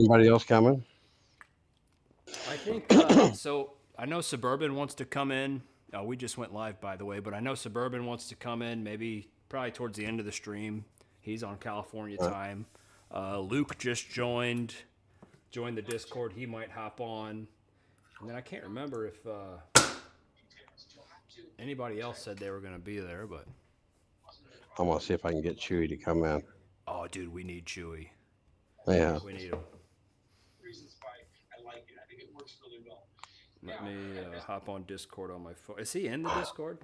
Anybody else coming? I think so. I know Suburban wants to come in. We just went live, by the way, but I know Suburban wants to come in. Maybe probably towards the end of the stream. He's on California time. Luke just joined the Discord. He might hop on, and then I can't remember if anybody else said they were going to be there. But I'm gonna see if I can get Chewy to come in. oh, dude, we need Chewy. Yeah. We need him. Let me hop on Discord on my phone. Is he in the Discord?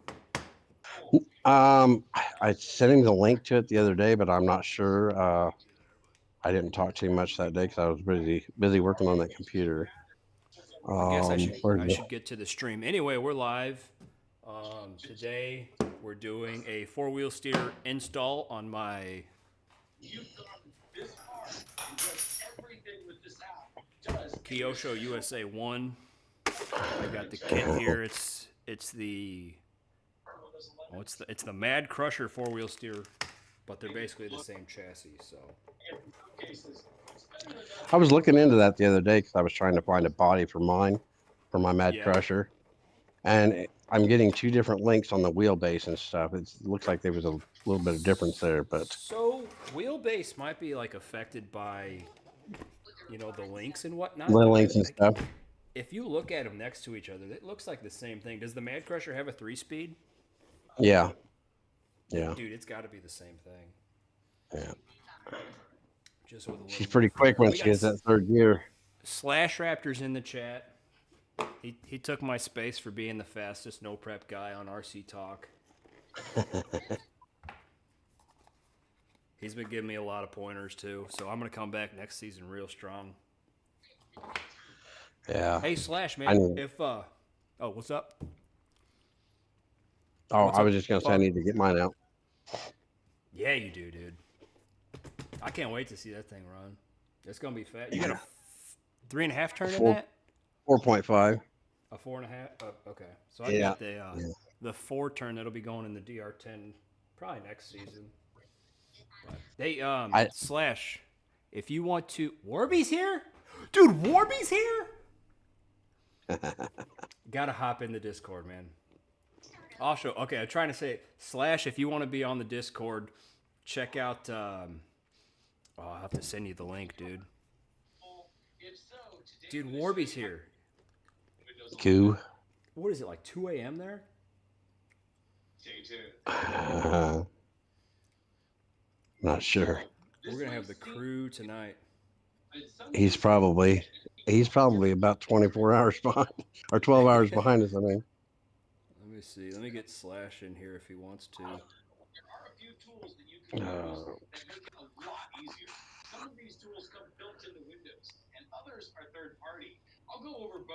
I sent him the link to it the other day, but I'm not sure. I didn't talk to him much that day because I was busy working on that computer. I guess Where's I the, should get to the stream. Anyway, we're live. Today we're doing a four-wheel steer install on my Kyosho USA-1. I got the kit here. It's the it's the Mad Crusher four-wheel steer, but they're basically the same chassis. So I was looking into that the other day because I was trying to find a body for mine, for my Mad yeah. Crusher, and I'm getting two different links on the wheelbase and stuff. It looks like there was a little bit of difference there, but So wheelbase might be like affected by the links and whatnot, the but links and stuff. if you look at them next to each other, it looks like the same thing. Does the Mad Crusher have a 3-speed? Yeah, yeah, Dude, it's got to be the same thing. yeah. Just with a She's little pretty different. quick when We she got gets that third gear. Slash Raptors in the chat. He took my space for being the fastest no prep guy on RC Talk. He's been giving me a lot of pointers too, so I'm gonna come back next season real strong. Yeah. Hey Slash, I man, need. if what's up? Oh, What's I was up, just gonna say I Bug? need to get mine out. Yeah, you do, dude. I can't wait to see that thing run. It's gonna be fat. You got a 3.5 turn in Four that? 4.5. A 4.5. Okay, so I Yeah. got the 4 turn that'll be going in the DR10 probably next season. But they I Slash, if you want to, Warby's here, dude. Warby's here. Gotta hop in the Discord, man. Also, okay, I'm trying to say Slash. If you want to be on the Discord, check out. I'll have to send you the link, dude. Dude, Warby's here. Q. What is it, like 2 a.m. there? Not sure. We're gonna have the crew tonight. He's probably about 24 hours behind or 12 hours behind us. I mean, Let me see. Let me get Slash in here if he wants to. uh,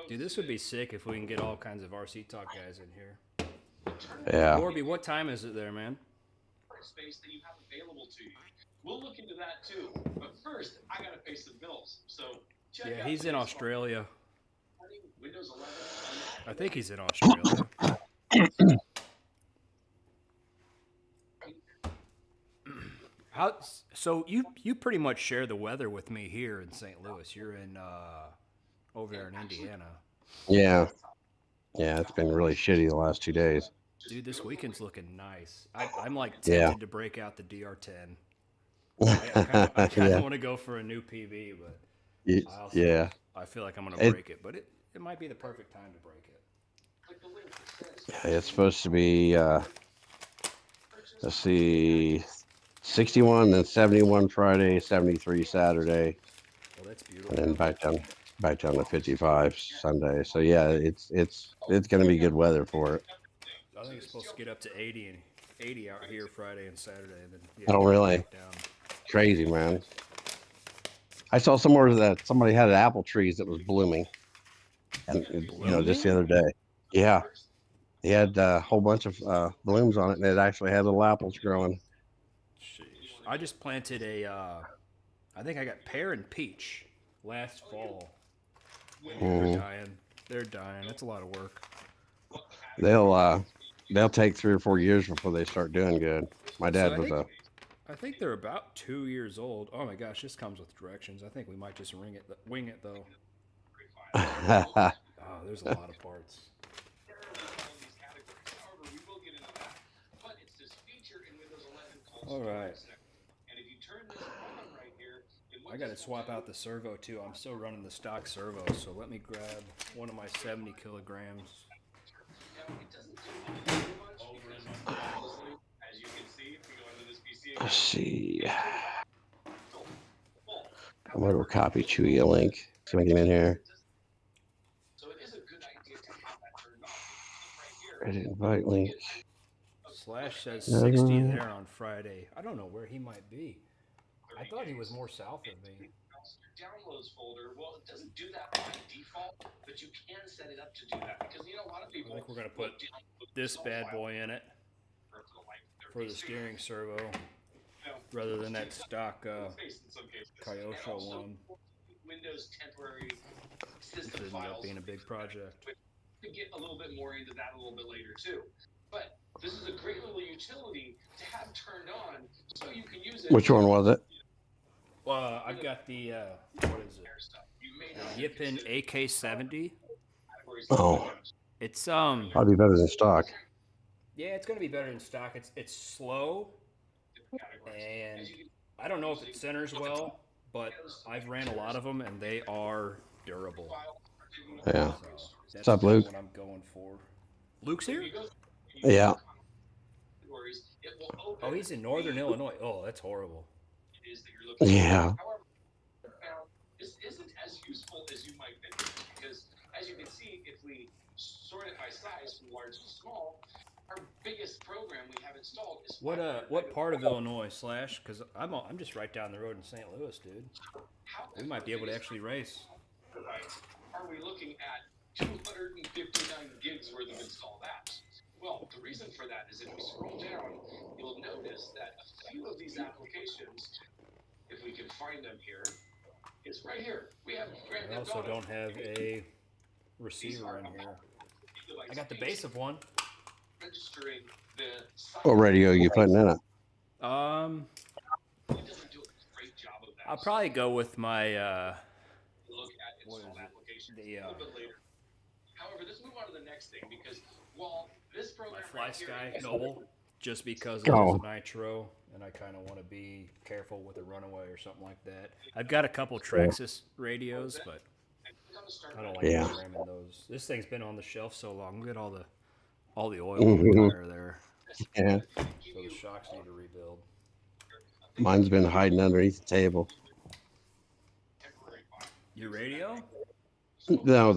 Dude, this would be sick if we can get all kinds of RC Talk guys in here. yeah. Warby, what time is it there, man? Yeah, he's in Australia. I think he's in Australia. How? So you pretty much share the weather with me here in St. Louis. You're in over there in Indiana. Yeah. Yeah. It's been really shitty the last 2 days. Dude, this weekend's looking nice. I'm like Yeah. tempted to break out the DR10. I kind Yeah. of want to go for a new PV, but Yeah. I feel like I'm gonna It, break it. But it might be the perfect time to break it. it's supposed to be, let's see, 61, then 71 Friday, 73 Saturday, Oh, that's and beautiful. then back down to 55 Sunday. So yeah, it's going to be good weather for it. I think it's supposed to get up to 80 out here Friday and Saturday, and then Oh, get right really? back down. Crazy, man. I saw somewhere that somebody had apple trees that was blooming, and just the Blooming? other day. Yeah, he had a whole bunch of blooms on it, and it actually had little apples growing. Sheesh. I just planted a. I think I got pear and peach last fall. They're Mhm. dying. They're dying. That's a lot of work. They'll take 3 or 4 years before they start doing good. My So dad was a I I think they're about 2 years old. Oh my gosh, this comes with directions. I think we might just wing it though. Oh, there's a lot of parts. All right. I got to swap out the servo too. I'm still running the stock servo, so let me grab one of my 70 kilograms. Let's see. I'm gonna go copy Chewy a link. See if I can get in here. Edit invite link. Slash says 60 there on Friday. I don't know where he might be. I thought he was more south of me. I think we're going to put this bad boy in it for the steering servo rather than that stock Kyosho one. This ended up being a big project. Which one was it? I've got the what is it? The Yippin AK-70. Oh, It's probably better than stock. yeah, it's gonna be better than stock. It's slow, and I don't know if it centers well, but I've ran a lot of them and they are durable. Yeah. So What's that's up, kind of Luke? what I'm going for. Luke's here? Yeah. Oh, he's in Northern Illinois. Oh, that's horrible. Yeah. What part of Illinois slash? Because I'm just right down the road in St. Louis, dude. We might be able to actually race. I also don't have a receiver in here. I got the base of one. What radio are you putting in it? I'll probably go with my what is it? The my Fly Sky Noble, just because it is Oh, a nitro, and I kind of want to be careful with a runaway or something like that. I've got a couple Traxxas radios, but I don't like yeah. programming those. This thing's been on the shelf so long. Look at all the oil on the Mhm. tire there. Yeah. So the shocks need to rebuild. Mine's been hiding underneath the table. Your radio? No,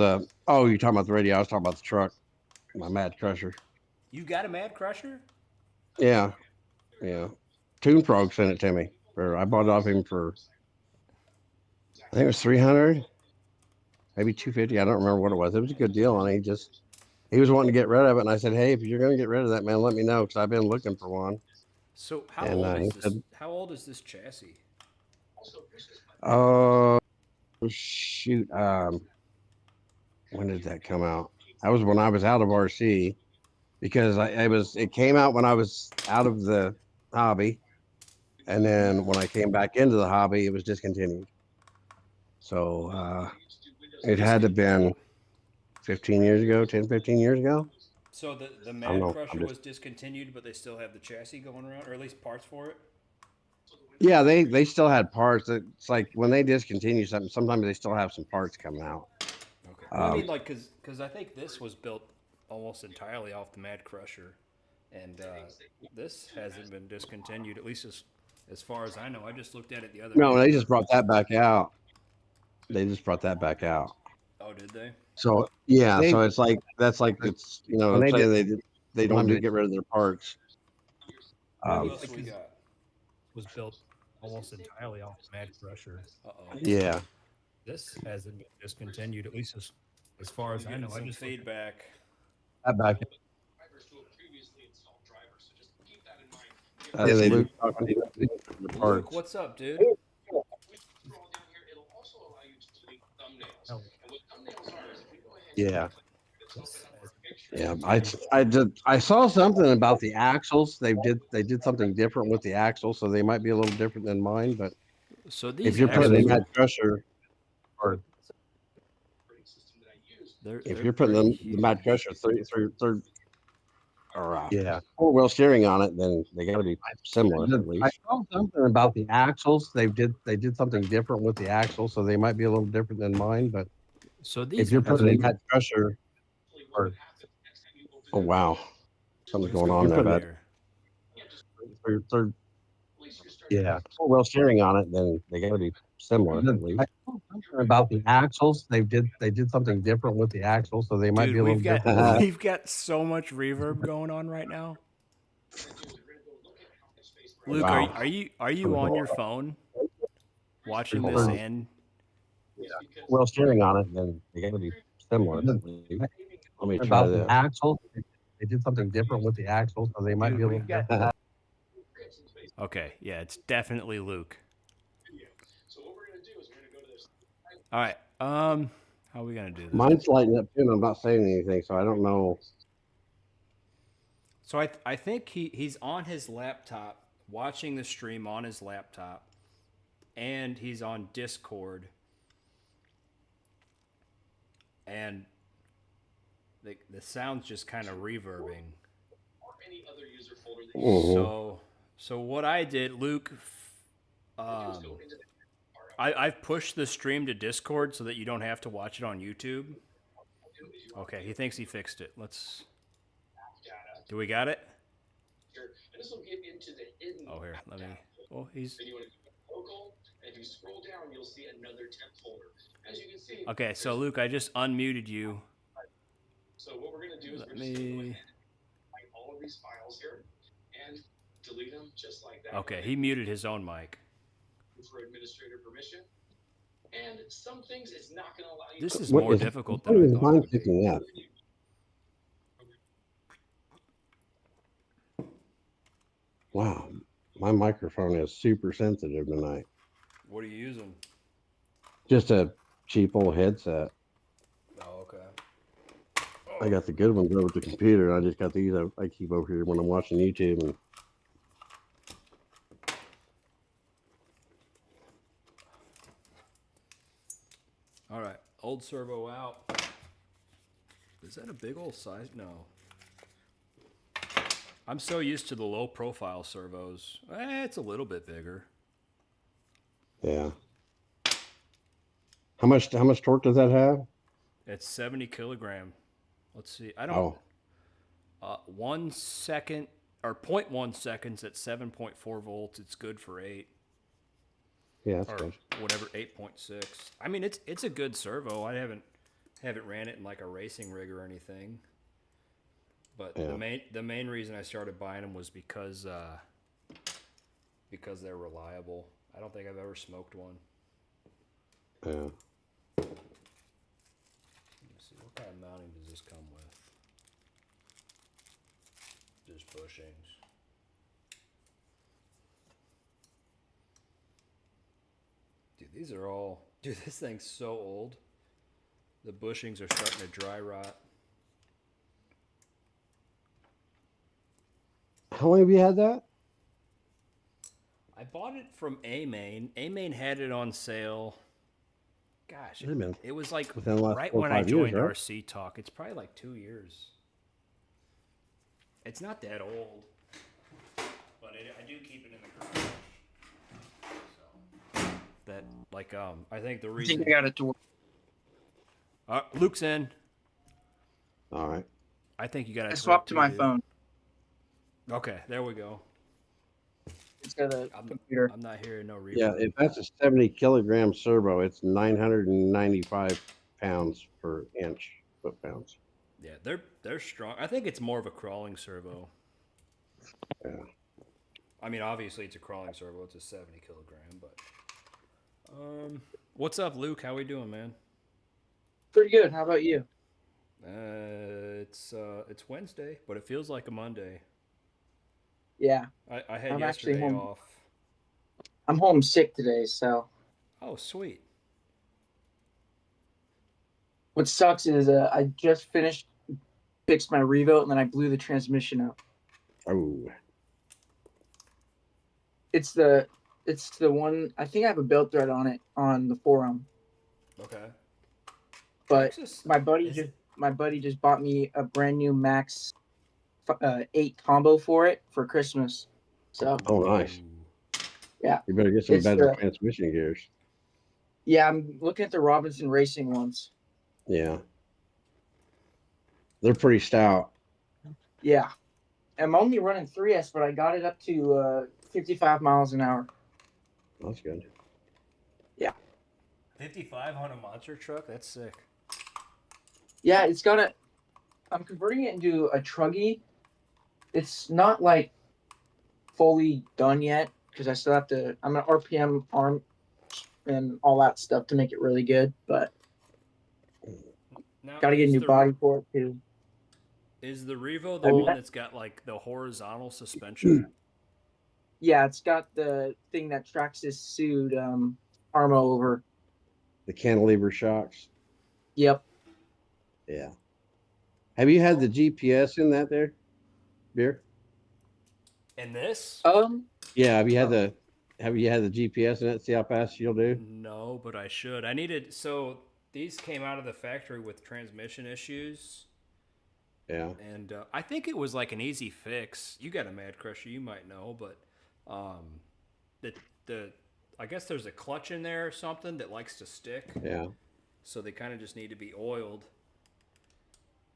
you're talking about the radio. I was talking about the truck, my Mad Crusher. You got a Mad Crusher? Yeah. Yeah. Toon Frog sent it to me. I bought it off him for, I think it was 300, maybe 250. I don't remember what it was. It was a good deal on it. He was wanting to get rid of it. And I said, hey, if you're going to get rid of that, man, let me know. Because I've been looking for one. So And he said, how old is this chassis? oh, shoot. When did that come out? That was when I was out of RC, because it came out when I was out of the hobby. And then when I came back into the hobby, it was discontinued. So it had to have been 15 years ago, 10, 15 years ago. So the I don't Mad know. Crusher was discontinued, but they still have the chassis going around, or at least parts for it. Yeah, they still had parts. It's like when they discontinue something, sometimes they still have some parts coming out. Okay. Well, I mean, like, because I think this was built almost entirely off the Mad Crusher, and this hasn't been discontinued, at least as far as I know. I just looked at it the other No, day. they just brought that back out. They just brought that back out. Oh, did they? So yeah, so it's like it's saying they don't do get rid of their parts. What else we got? Was built almost entirely off Mad Crusher. Uh-oh. Yeah, This hasn't been discontinued, at least as far as I know. I Some just feedback. that back. Yeah, That's they Luke talking to the Luke, parts. what's up, dude? Yeah, this hasn't been Yeah, I saw something about the axles. They did something different with the axles, so they might be a little different than mine. But So if these you're putting in axles, that pressure, or if they're you're putting pretty the mad huge. pressure third or four-wheel steering on it, then they got to be similar at I least. I saw something about the axles. They did something different with the axles, so they might be a little different than mine. But So if these you're putting in that pressure, or oh wow, something's what is going on going there, on bud. there? Third four-wheel steering on it, then they got to be similar at least. I saw something about the axles. They did something different with the axles, so they might Dude, be a little we've got different. we've got so much reverb going on right now. Luke, Wow. are you on your phone watching this and Well, steering on it, then they got to be similar. Let me try this. Axles, they did something different with the axles, so they might dude, be a little we've got different. Okay, yeah, it's definitely Luke. All right. How are we gonna do this? Mine's lighting up too, and I'm not saying anything, so I don't know. So I think he's on his laptop watching the stream on his laptop, and he's on Discord, and the sound's just kind of reverbing. So what I did, Luke, I've pushed the stream to Discord so that you don't have to watch it on YouTube. Okay, he thinks he fixed it. Do we got it? Oh, here, let me. Oh, he's. Okay, so Luke, I just unmuted you. So what we're gonna do is let me all of these files here and delete them just like that. Okay, he muted his own mic. For administrator permission. And some things it's not going to allow you. This is more difficult than I thought. Mine picking up. Wow, my microphone is super sensitive tonight. What are you using? Just a cheap old headset. Oh, okay. I got the good ones over at the computer. I just got these I keep over here when I'm watching YouTube. And all right, old servo out. Is that a big old size? No. I'm so used to the low profile servos. It's a little bit bigger. Yeah. How much torque does that have? It's 70 kilogram. Let's see. I don't. 1 second or 0.1 seconds at 7.4 volts. It's good for 8. Yeah, that's or good. Whatever, 8.6. I mean, it's a good servo. I haven't ran it in like a racing rig or anything. But yeah. the main reason I started buying them was because they're reliable. I don't think I've ever smoked one. Yeah. Let me see, what kind of mounting does this come with? Just bushings. Dude, these are all. Dude, this thing's so old. The bushings are starting to dry rot. How long have you had that? I bought it from A-Main. A-Main had it on sale. Gosh, it was like right when I joined years, right? RC Talk. It's probably like 2 years. It's not that old, but I do keep it in the garage. So that, like, I think the reason. I think I got it to work. Luke's in. All right. I think you got it. I swapped to my phone. Okay, there we go. Instead of the computer. I'm not hearing no reverb. Yeah, if that's a 70 kilogram servo, it's 995 pounds per inch, foot-pounds. Yeah, they're strong. I think it's more of a crawling servo. Yeah. I mean, obviously it's a crawling servo. It's a 70 kilogram, but. What's up, Luke? How we doing, man? Pretty good. How about you? It's Wednesday, but it feels like a Monday. Yeah. I had yesterday off. I'm home sick today, so. Oh, sweet. What sucks is I just finished fixed my revote, and then I blew the transmission out. Oh, It's the one. I think I have a build thread on it on the forum. Okay. But Texas, my buddy is just it? my buddy just bought me a brand new Max 8 combo for it for Christmas. So oh, nice. yeah, You better get some it's better the transmission gears. yeah. I'm looking at the Robinson Racing ones. Yeah, they're pretty stout. Yeah, I'm only running 3S, but I got it up to 55 miles an hour. That's good. Yeah, 55 on a monster truck? That's sick. yeah. It's got a. I'm converting it into a truggy. It's not like fully done yet because I still have to. I'm an RPM arm and all that stuff to make it really good, but Now, got to get a is new the body for it too. is the Revo the I mean, one that's got like the horizontal suspension? yeah, it's got the thing that tracks this sued Armo over. The cantilever shocks. Yep. Yeah. Have you had the GPS in that there, beer? And this? Yeah. Have you had the GPS in it? See how fast you'll do? No, but I should. I needed. So these came out of the factory with transmission issues. Yeah. And I think it was like an easy fix. You got a Mad Crusher, you might know, but the I guess there's a clutch in there or something that likes to stick. Yeah. So they kind of just need to be oiled.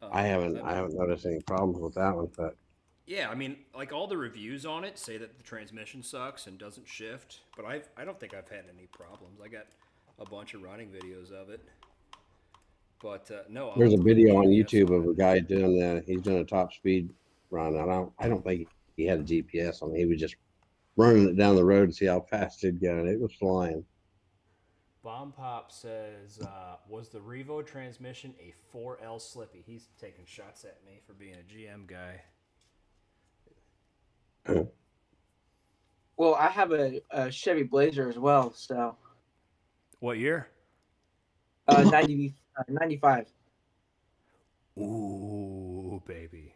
I haven't noticed any problems with that one, but Yeah, I mean, like all the reviews on it say that the transmission sucks and doesn't shift, but I don't think I've had any problems. I got a bunch of running videos of it. But no, there's a I'll video put on a GPS YouTube on of a it. guy doing that. He's doing a top speed run. I don't think he had a GPS on. He was just running it down the road to see how fast it'd go, and it was flying. Bomb Pop says, was the Revo transmission a 4L Slippy? He's taking shots at me for being a GM guy. Well, I have a Chevy Blazer as well, so What year? 95. Ooh, baby.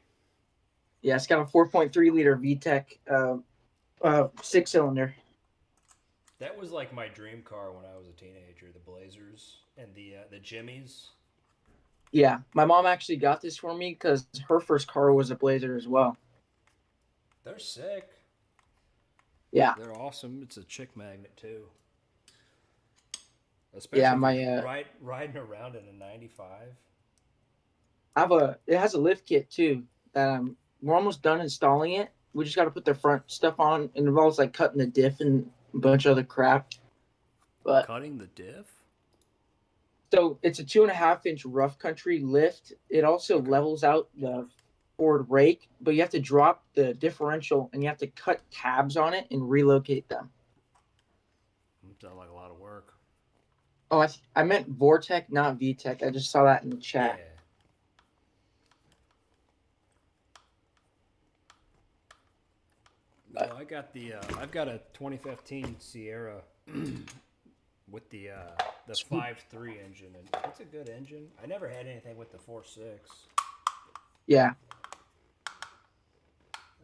Yeah, it's got a 4.3 liter VTEC 6-cylinder. That was like my dream car when I was a teenager. The Blazers and the Jimmies. Yeah, my mom actually got this for me because her first car was a Blazer as well. They're sick. Yeah. They're awesome. It's a chick magnet too. Especially Yeah, riding around in a 95. It has a lift kit too that we're almost done installing it. We just got to put the front stuff on. It involves like cutting the diff and a bunch of other crap. But Cutting the diff? so it's a 2.5-inch rough country lift. It also levels out the forward rake, but you have to drop the differential and you have to cut tabs on it and relocate them. Sounds like a lot of work. Oh, I meant Vortec, not VTEC. I just saw that in the chat. Yeah. No, I got I've got a 2015 Sierra with the 5.3 engine, and it's a good engine. I never had anything with the 4.6. Yeah.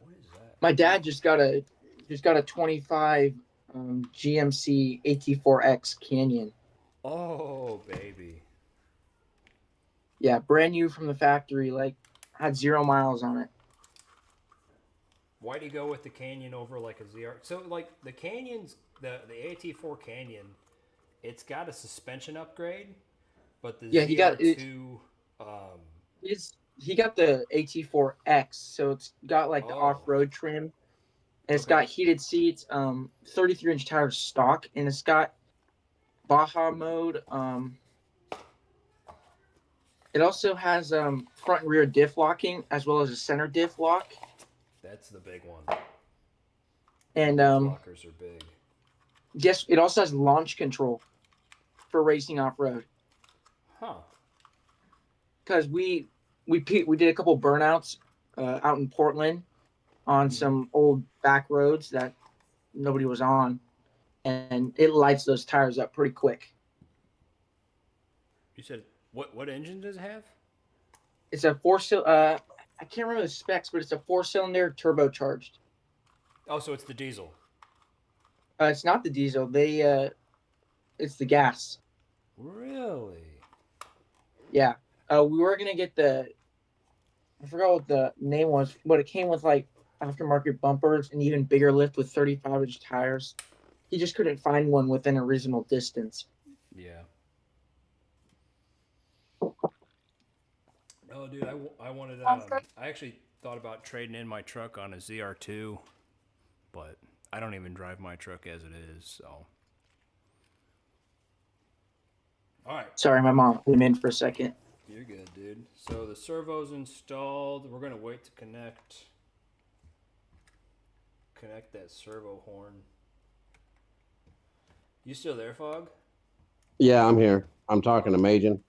What is that? My dad just got a 25 GMC AT4X Canyon. Oh, baby. Yeah, brand new from the factory. Like, had 0 miles on it. Why do you go with the Canyon over like a ZR? So like the Canyons, the AT4 Canyon, it's got a suspension upgrade, but the ZR2, He got the AT4X, so it's got like the off-road trim. And it's got heated seats, 33-inch tires stock, and it's got Baja mode. It also has front and rear diff locking as well as a center diff lock. That's the big one. And lockers are big. Yes, it also has launch control for racing off road. Huh. Because we did a couple burnouts out in Portland on some old back roads that nobody was on, and it lights those tires up pretty quick. You said what engine does it have? It's a I can't remember the specs, but it's a 4-cylinder turbocharged. Oh, so it's the diesel. It's not the diesel. It's the gas. Really? Yeah. We were gonna get I forgot what the name was, but it came with like aftermarket bumpers and even bigger lift with 35-inch tires. He just couldn't find one within a reasonable distance. Yeah. Oh, dude, I wanted. I actually thought about trading in my truck on a ZR2, but I don't even drive my truck as it is. So. All right. Sorry, my mom came in for a second. You're good, dude. So the servo's installed. We're gonna wait to connect that servo horn. You still there, Fog? Yeah, I'm here. I'm talking to Majin.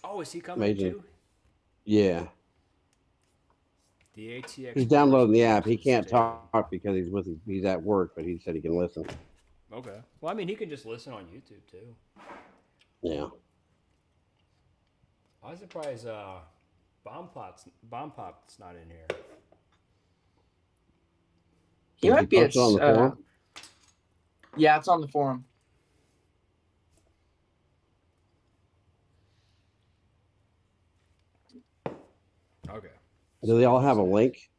Oh, is he coming Majin. too? Yeah. The ATX. He's downloading the Force app. He is can't stable. talk because he's at work, but he said he can listen. Okay. Well, I mean, he can just listen on YouTube too. Yeah. I was surprised Bomb Pop's not in here. He Did might be post it on the forum? Yeah, it's on the forum. Okay. Do they all have a link?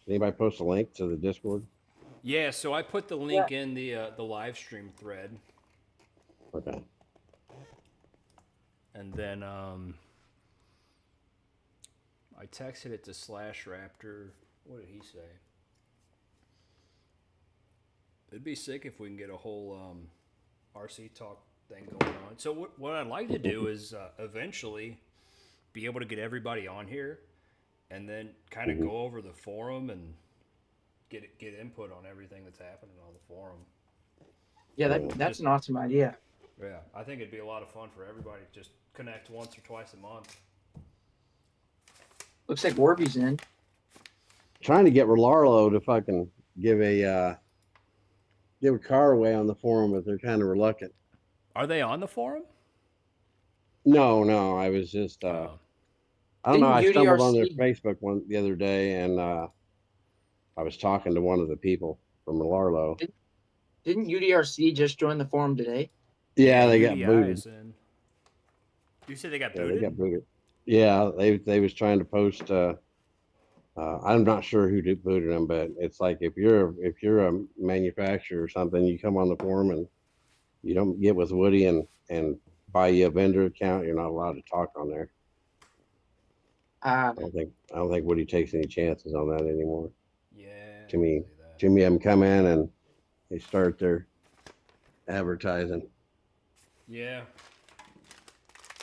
Did anybody post a link to the Discord? Yeah, so I put the link in the live stream thread, Okay. and then I texted it to Slash Raptor. What did he say? It'd be sick if we can get a whole RC talk thing going on. So what I'd like to do is eventually be able to get everybody on here, and then kind of go over the forum and get input on everything that's happening on the forum. Yeah, that's an awesome idea. Yeah, I think it'd be a lot of fun for everybody to just connect once or twice a month. Looks like Warby's in. Trying to get Rolarlo to fucking give a car away on the forum, but they're kind of reluctant. Are they on the forum? No. I was just I don't know. I stumbled on their Facebook one the other day, and I was talking to one of the people from Rolarlo. Didn't UDRC just join the forum today? Yeah, they got UDI booted. is in. You said they got Yeah, booted? they got booted. Yeah, they was trying to post. I'm not sure who booted them, but it's like if you're a manufacturer or something, you come on the forum and you don't get with Woody and buy you a vendor account, you're not allowed to talk on there. I don't think Woody takes any chances on that anymore. Yeah. Too many of them come in and they start their advertising. Yeah.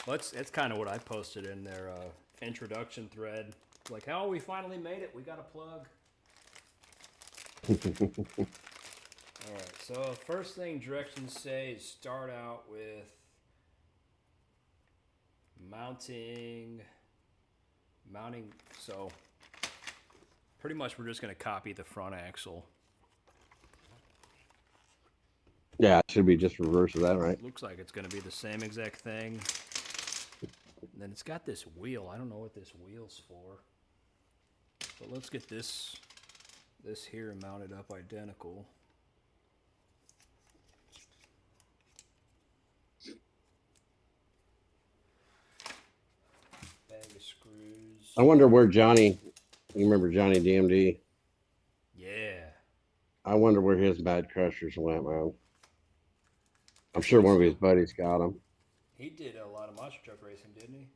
Well, it's kind of what I posted in their introduction thread. Like, how we finally made it. We got a plug. All right. So first thing directions say is start out with mounting. So pretty much we're just going to copy the front axle. Yeah, it should be just reverse of that, right? Looks like it's going to be the same exact thing. And then it's got this wheel. I don't know what this wheel's for. But let's get this here mounted up identical. Bag of screws. I wonder where Johnny, you remember Johnny DMD? Yeah. I wonder where his bad crushers went, man. I'm sure one of his buddies got them. He did a lot of monster truck racing, didn't he?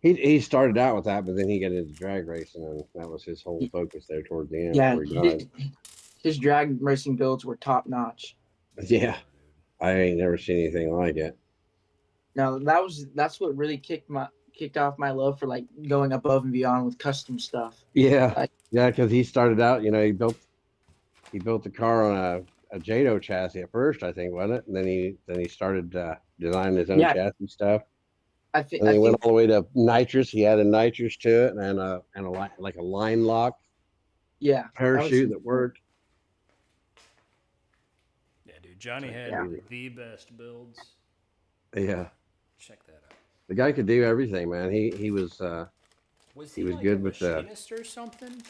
He started out with that, but then he got into drag racing, and that was his whole focus there toward the end. Yeah, Before he died. his drag racing builds were top notch. Yeah, I ain't never seen anything like it. No, that's what really kicked off my love for like going above and beyond with custom stuff. Yeah, because he started out, he built the car on a Jado chassis at first, I think, wasn't it? And then he started designing his own chassis stuff. I think. And he went all the way to nitrous. He added nitrous to it, and a line lock. Yeah, Yeah, parachute that worked. dude, Johnny had the best builds. Yeah. Check that out. The guy could do everything, man. He was Was he he was like a good with the. machinist or something?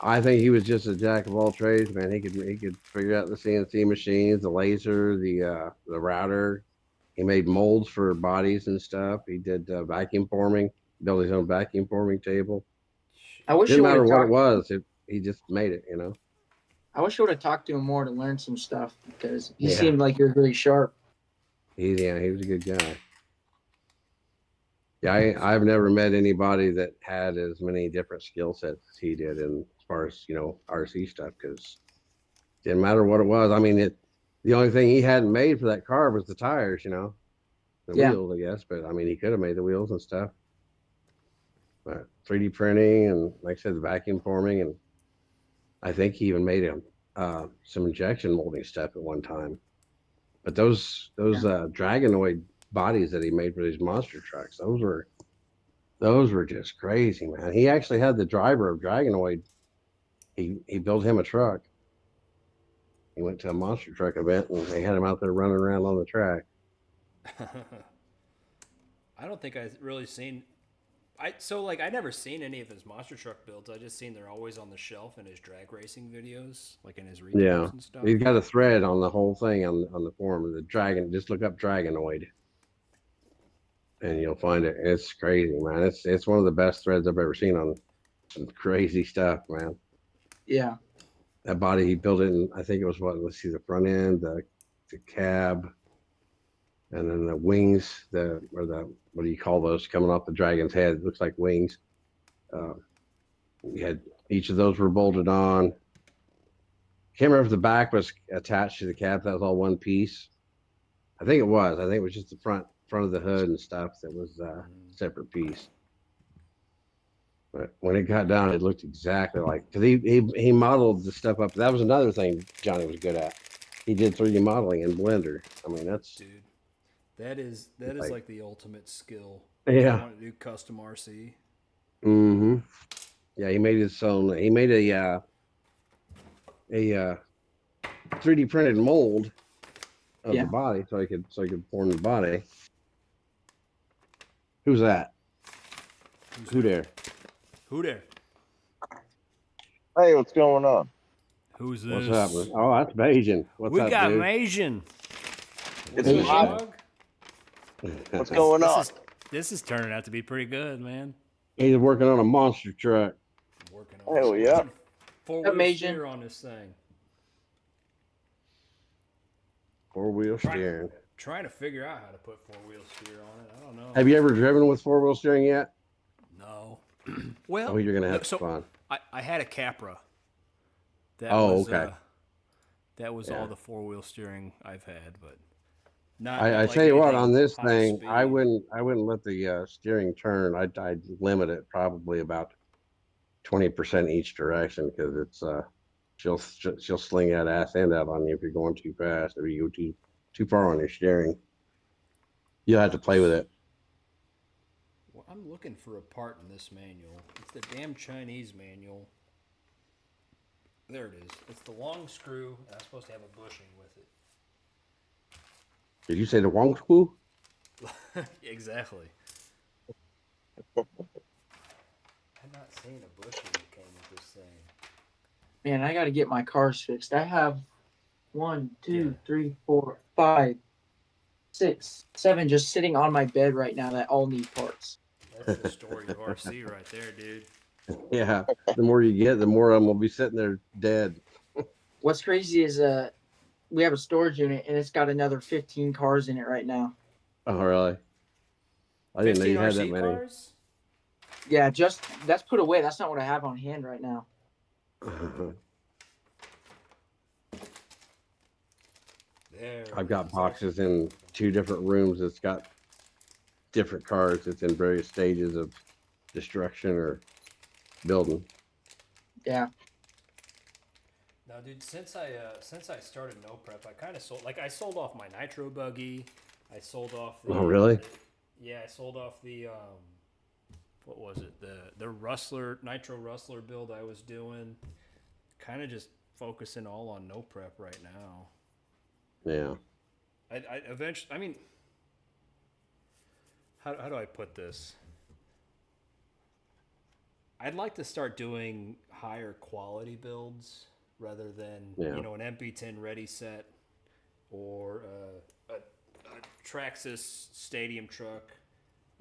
I think he was just a jack of all trades, man. He could figure out the CNC machines, the laser, the router. He made molds for bodies and stuff. He did vacuum forming, built his own vacuum forming table. I wish Didn't you would matter have what it talked. was, he just made it, you know. I wish you would have talked to him more to learn some stuff because he Yeah, seemed like you're very sharp. he was a good guy. Yeah, I've never met anybody that had as many different skill sets as he did, in as far as RC stuff, because didn't matter what it was. I mean, the only thing he hadn't made for that car was the tires, the Yeah, wheels, I guess. But I mean, he could have made the wheels and stuff. But 3D printing and, like I said, the vacuum forming, and I think he even made some injection molding stuff at one time. But those yeah, Dragonoid bodies that he made for these monster trucks, those were just crazy, man. He actually had the driver of Dragonoid. He built him a truck. He went to a monster truck event and they had him out there running around on the track. I don't think I've really seen. I never seen any of his monster truck builds. I just seen they're always on the shelf in his drag racing videos, like in his Yeah, recaps and stuff. he's got a thread on the whole thing on the forum. The dragon, just look up Dragonoid, and you'll find it. It's crazy, man. It's one of the best threads I've ever seen on some crazy stuff, man. yeah. That body he built it in, I think it was what? Let's see, the front end, the cab, and then the wings. What do you call those coming off the dragon's head? It looks like wings. Uh, we had each of those were bolted on. Can't remember if the back was attached to the cab. That was all one piece. I think it was. I think it was just the front of the hood and stuff that was a separate piece. But when it got down, it looked exactly like, because he modeled the stuff up. That was another thing Johnny was good at. He did 3D modeling in Blender. I mean, that's Dude, that is like the ultimate skill. If you yeah. want to do custom RC. Mm-hmm. Yeah, he made his own. He made a 3D printed mold of the Yeah. body, so he could form the body. Who's that? Who there? Who there? Hey, what's going on? Who's this? What's happening? Oh, that's Bajan. What's We up, got dude? Asian. It's Hey, hot. What's going on? This is turning out to be pretty good, man. He's working on a monster truck. Working on Hell yeah. four-wheel Amazing. steer on this thing. 4-wheel steering. Trying to figure out how to put four-wheel steer on it. I don't know. Have you ever driven with 4-wheel steering yet? No. Well, Oh, you're gonna have so fun. I had a Capra. That Oh, was, okay. That was Yeah. all the four-wheel steering I've had, but not. I like tell you what, anything on this high thing, speed. I wouldn't let the steering turn. I'd limit it probably about 20% each direction, because it's she'll sling that ass end out on you if you're going too fast, or you go too far on your steering. You'll have to play with it. Well, I'm looking for a part in this manual. It's the damn Chinese manual. There it is. It's the long screw, and I'm supposed to have a bushing with Did you say the Wong Screw? it. Exactly. I'm not seeing a bushing that came with this thing. Man, I got to get my cars fixed. I have 1, 2, Yeah. 3, 4, 5, 6, 7 just sitting on my bed right now that all need parts. That's the story of RC right there, dude. Yeah. The more you get, the more of them will be sitting there dead. What's crazy is we have a storage unit and it's got another 15 cars in it right now. Oh, really? I didn't know you had that RC many. cars? Yeah, just that's put away. That's not what I have on hand right now. There I've it got is. boxes in 2 different rooms. It's got different cars. It's in various stages of destruction or building. Yeah. Now, dude, since I started no prep, I kind of I sold off my nitro buggy. I sold off the. Oh, really? Yeah, I sold off the what was it? The Rustler nitro Rustler build I was doing. Kind of just focusing all on no prep right now. Yeah. I eventually, I mean, how do I put this? I'd like to start doing higher quality builds rather than Yeah. an MP10 ready set or a Traxxas stadium truck.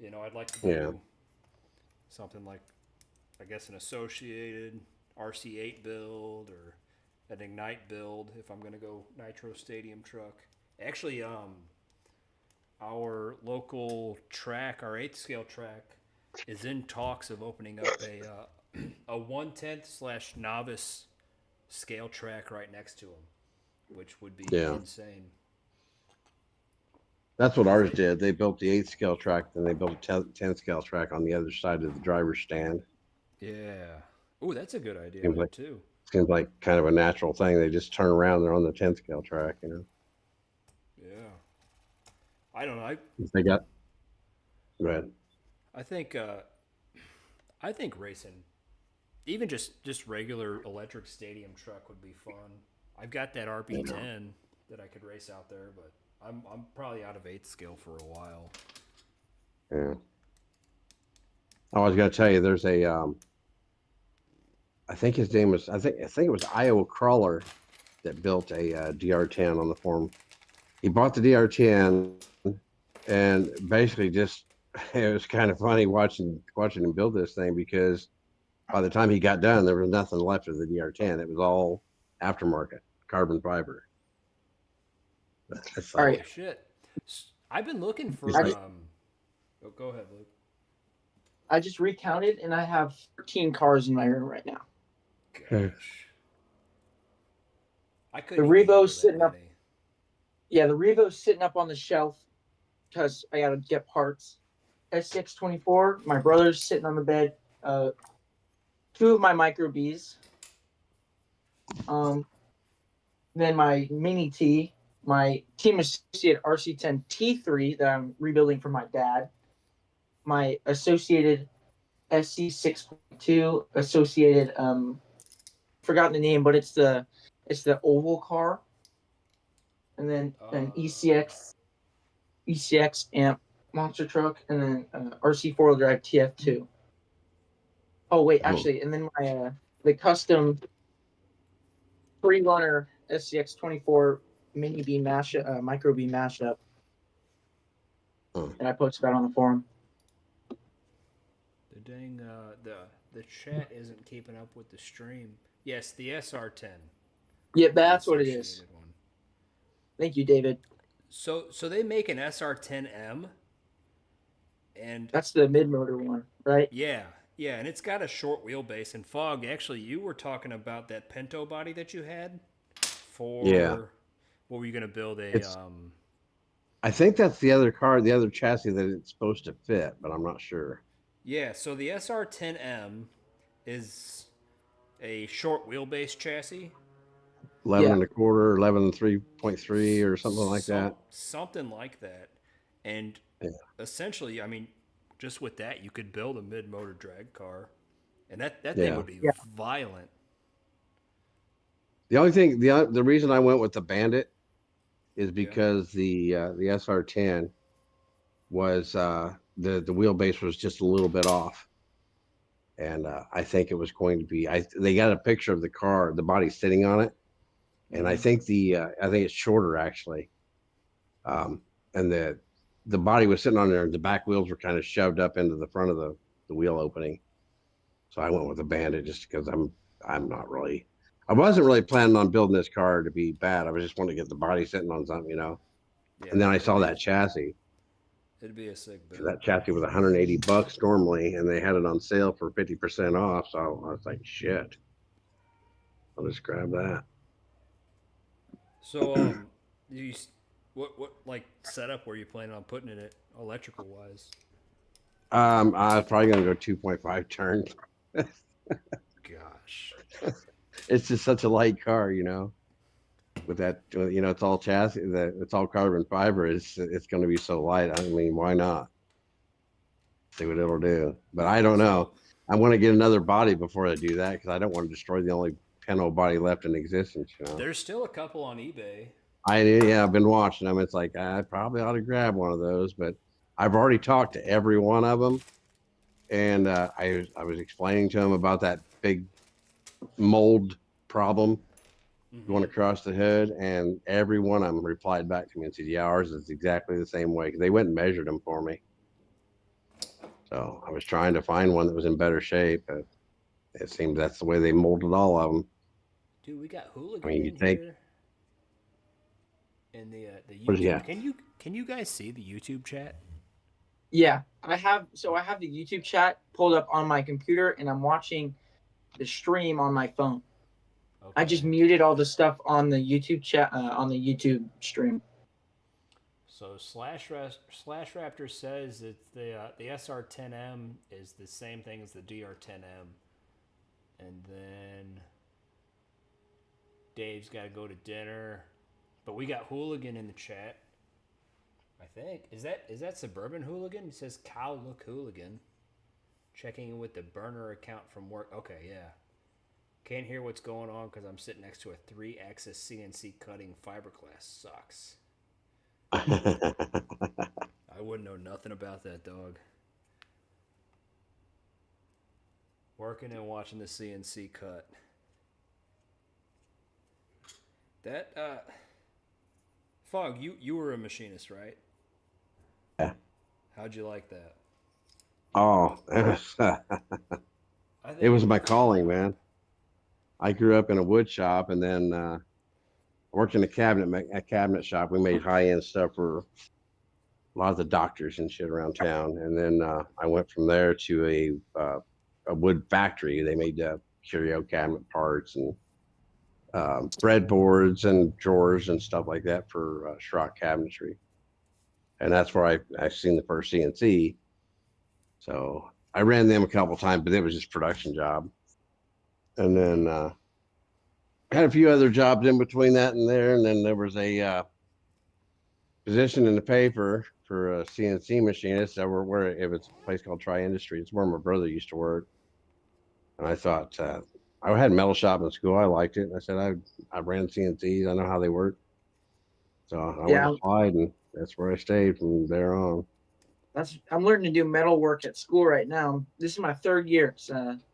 I'd like to do Yeah. something like, I guess, an associated RC8 build or an Ignite build if I'm going to go Nitro Stadium truck. Actually, our local track, our 8th scale track, is in talks of opening up a 1/10 / novice scale track right next to them, which would be Yeah. insane. That's what ours did. They built the 8 scale track, then they built a 10 scale track on the other side of the driver's stand. Yeah. Oh, that's a good idea Seems there like too. seems like kind of a natural thing. They just turn around, they're on the 10 scale track, you know. Yeah. I don't know. If they got go ahead. I think racing, even just regular electric stadium truck would be fun. I've got that RB10 that I could race out there, but I'm probably out of 8th scale for a while. Yeah. Oh, I was gonna tell you, there's a I think his name was I think it was Iowa Crawler that built a DR10 on the forum. He bought the DR10 and basically just it was kind of funny watching him build this thing because by the time he got done, there was nothing left of the DR10. It was all aftermarket carbon fiber. It's All like, right. Holy shit! I've been looking for He's like- Oh, go ahead, Luke. I just recounted, and I have 13 cars in my room right now. Gosh. I The couldn't even remember Revo's that sitting up. many. Yeah, the Revo's sitting up on the shelf because I gotta get parts. S624. My brother's sitting on the bed. 2 of my Micro Bs. Then my Mini T, my Team Associated RC10 T3 that I'm rebuilding for my dad. My Associated SC6.2 Associated forgotten the name, but it's the oval car. And then an ECX amp monster truck, and then RC 4-wheel drive TF2. Oh wait, actually, and then my the custom Freerunner SCX24 mini B mashup, micro B mashup that I posted about on the forum. The dang the chat isn't keeping up with the stream. Yes, the SR10. Yeah, that's what it is. Associated one. Thank you, David. So they make an SR10M, and That's the mid motor one, right? yeah, and it's got a short wheelbase. And Fog, actually, you were talking about that Pinto body that you had for. Yeah. What were you gonna build I think that's the other car, the other chassis that it's supposed to fit, but I'm not sure. Yeah, so the SR10M is a short wheelbase chassis. 11 Yeah. and a quarter, 11 3.3 or something like that. Something like that. And Yeah. essentially, I mean, just with that, you could build a mid-motor drag car. And that thing Yeah. would be violent. The only thing, the reason I went with the Bandit is because the SR10 was the wheelbase was just a little bit off, and I think it was going to be. They got a picture of the car, the body sitting on it, and I think I think it's shorter actually, and the body was sitting on there, and the back wheels were kind of shoved up into the front of the wheel opening. So I went with the Bandit just because I'm not really. I wasn't really planning on building this car to be bad. I was just wanting to get the body sitting on something, you know. Yeah, And then I saw that chassis. It'd be a sick build. That chassis was $180 normally, and they had it on sale for 50% off. So I was like, shit, I'll just grab that. So, what like setup were you planning on putting in it, electrical wise? I was probably gonna go 2.5 turns. Gosh. It's just such a light car, you know. With that, you know, it's all chassis. It's all carbon fiber. It's going to be so light. I mean, why not? See what it'll do. But I don't know. I want to get another body before I do that because I don't want to destroy the only Pinto body left in existence. You know. There's still a couple on eBay. I've been watching them. It's like I probably ought to grab one of those, but I've already talked to every one of them, and I was explaining to them about that big mold problem going across the hood, and every one of them replied back to me and said, "Yeah, ours is exactly the same way." 'Cause they went and measured them for me. So I was trying to find one that was in better shape, but it seems that's the way they molded all of them. Dude, we got I Hooligan mean, you in think, here in the what is he YouTube. at? Can you guys see the YouTube chat? Yeah, I have. So I have the YouTube chat pulled up on my computer, and I'm watching the stream on my phone. Okay. I just muted all the stuff on the YouTube chat on the YouTube stream. So Slash Raptor says it's the SR10M is the same thing as the DR10M, and then Dave's got to go to dinner, but we got Hooligan in the chat. I think is that Suburban Hooligan? He says Cow Look Hooligan, checking in with the burner account from work. Okay, yeah. Can't hear what's going on because I'm sitting next to a 3-axis CNC cutting fiberglass. Sucks. I wouldn't know nothing about that, dog. Working and watching the CNC cut. That Fog, you were a machinist, right? Yeah. How'd you like that? Oh, I think it was my calling, man. I grew up in a wood shop, and then worked in a cabinet shop. We made high end stuff for a lot of the doctors and shit around town. And then I went from there to a wood factory. They made curio cabinet parts and breadboards and drawers and stuff like that for Schrock cabinetry. And that's where I seen the first CNC. So I ran them a couple times, but it was just production job. And then had a few other jobs in between that and there. And then there was a position in the paper for a CNC machinist that where it was a place called Tri Industry. It's where my brother used to work. And I thought I had metal shop in school. I liked it. And I said I ran CNCs. I know how they work. So I went Yeah, and applied, and that's where I stayed from there on. I'm learning to do metal work at school right now. This is my third year. It's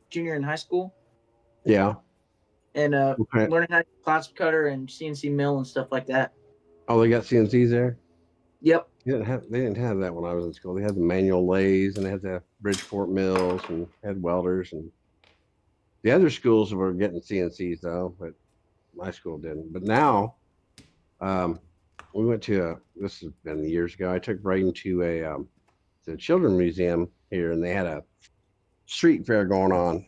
junior in high school, Yeah. and Okay. learning how to do plastic cutter and CNC mill and stuff like that. Oh, they got CNCs there? Yep. They didn't have that when I was in school. They had the manual lathes, and they had the Bridgeport mills, and had welders, and the other schools were getting CNCs though, but my school didn't. But now, we went to this has been years ago. I took Braden to the children's museum here, and they had a street fair going on,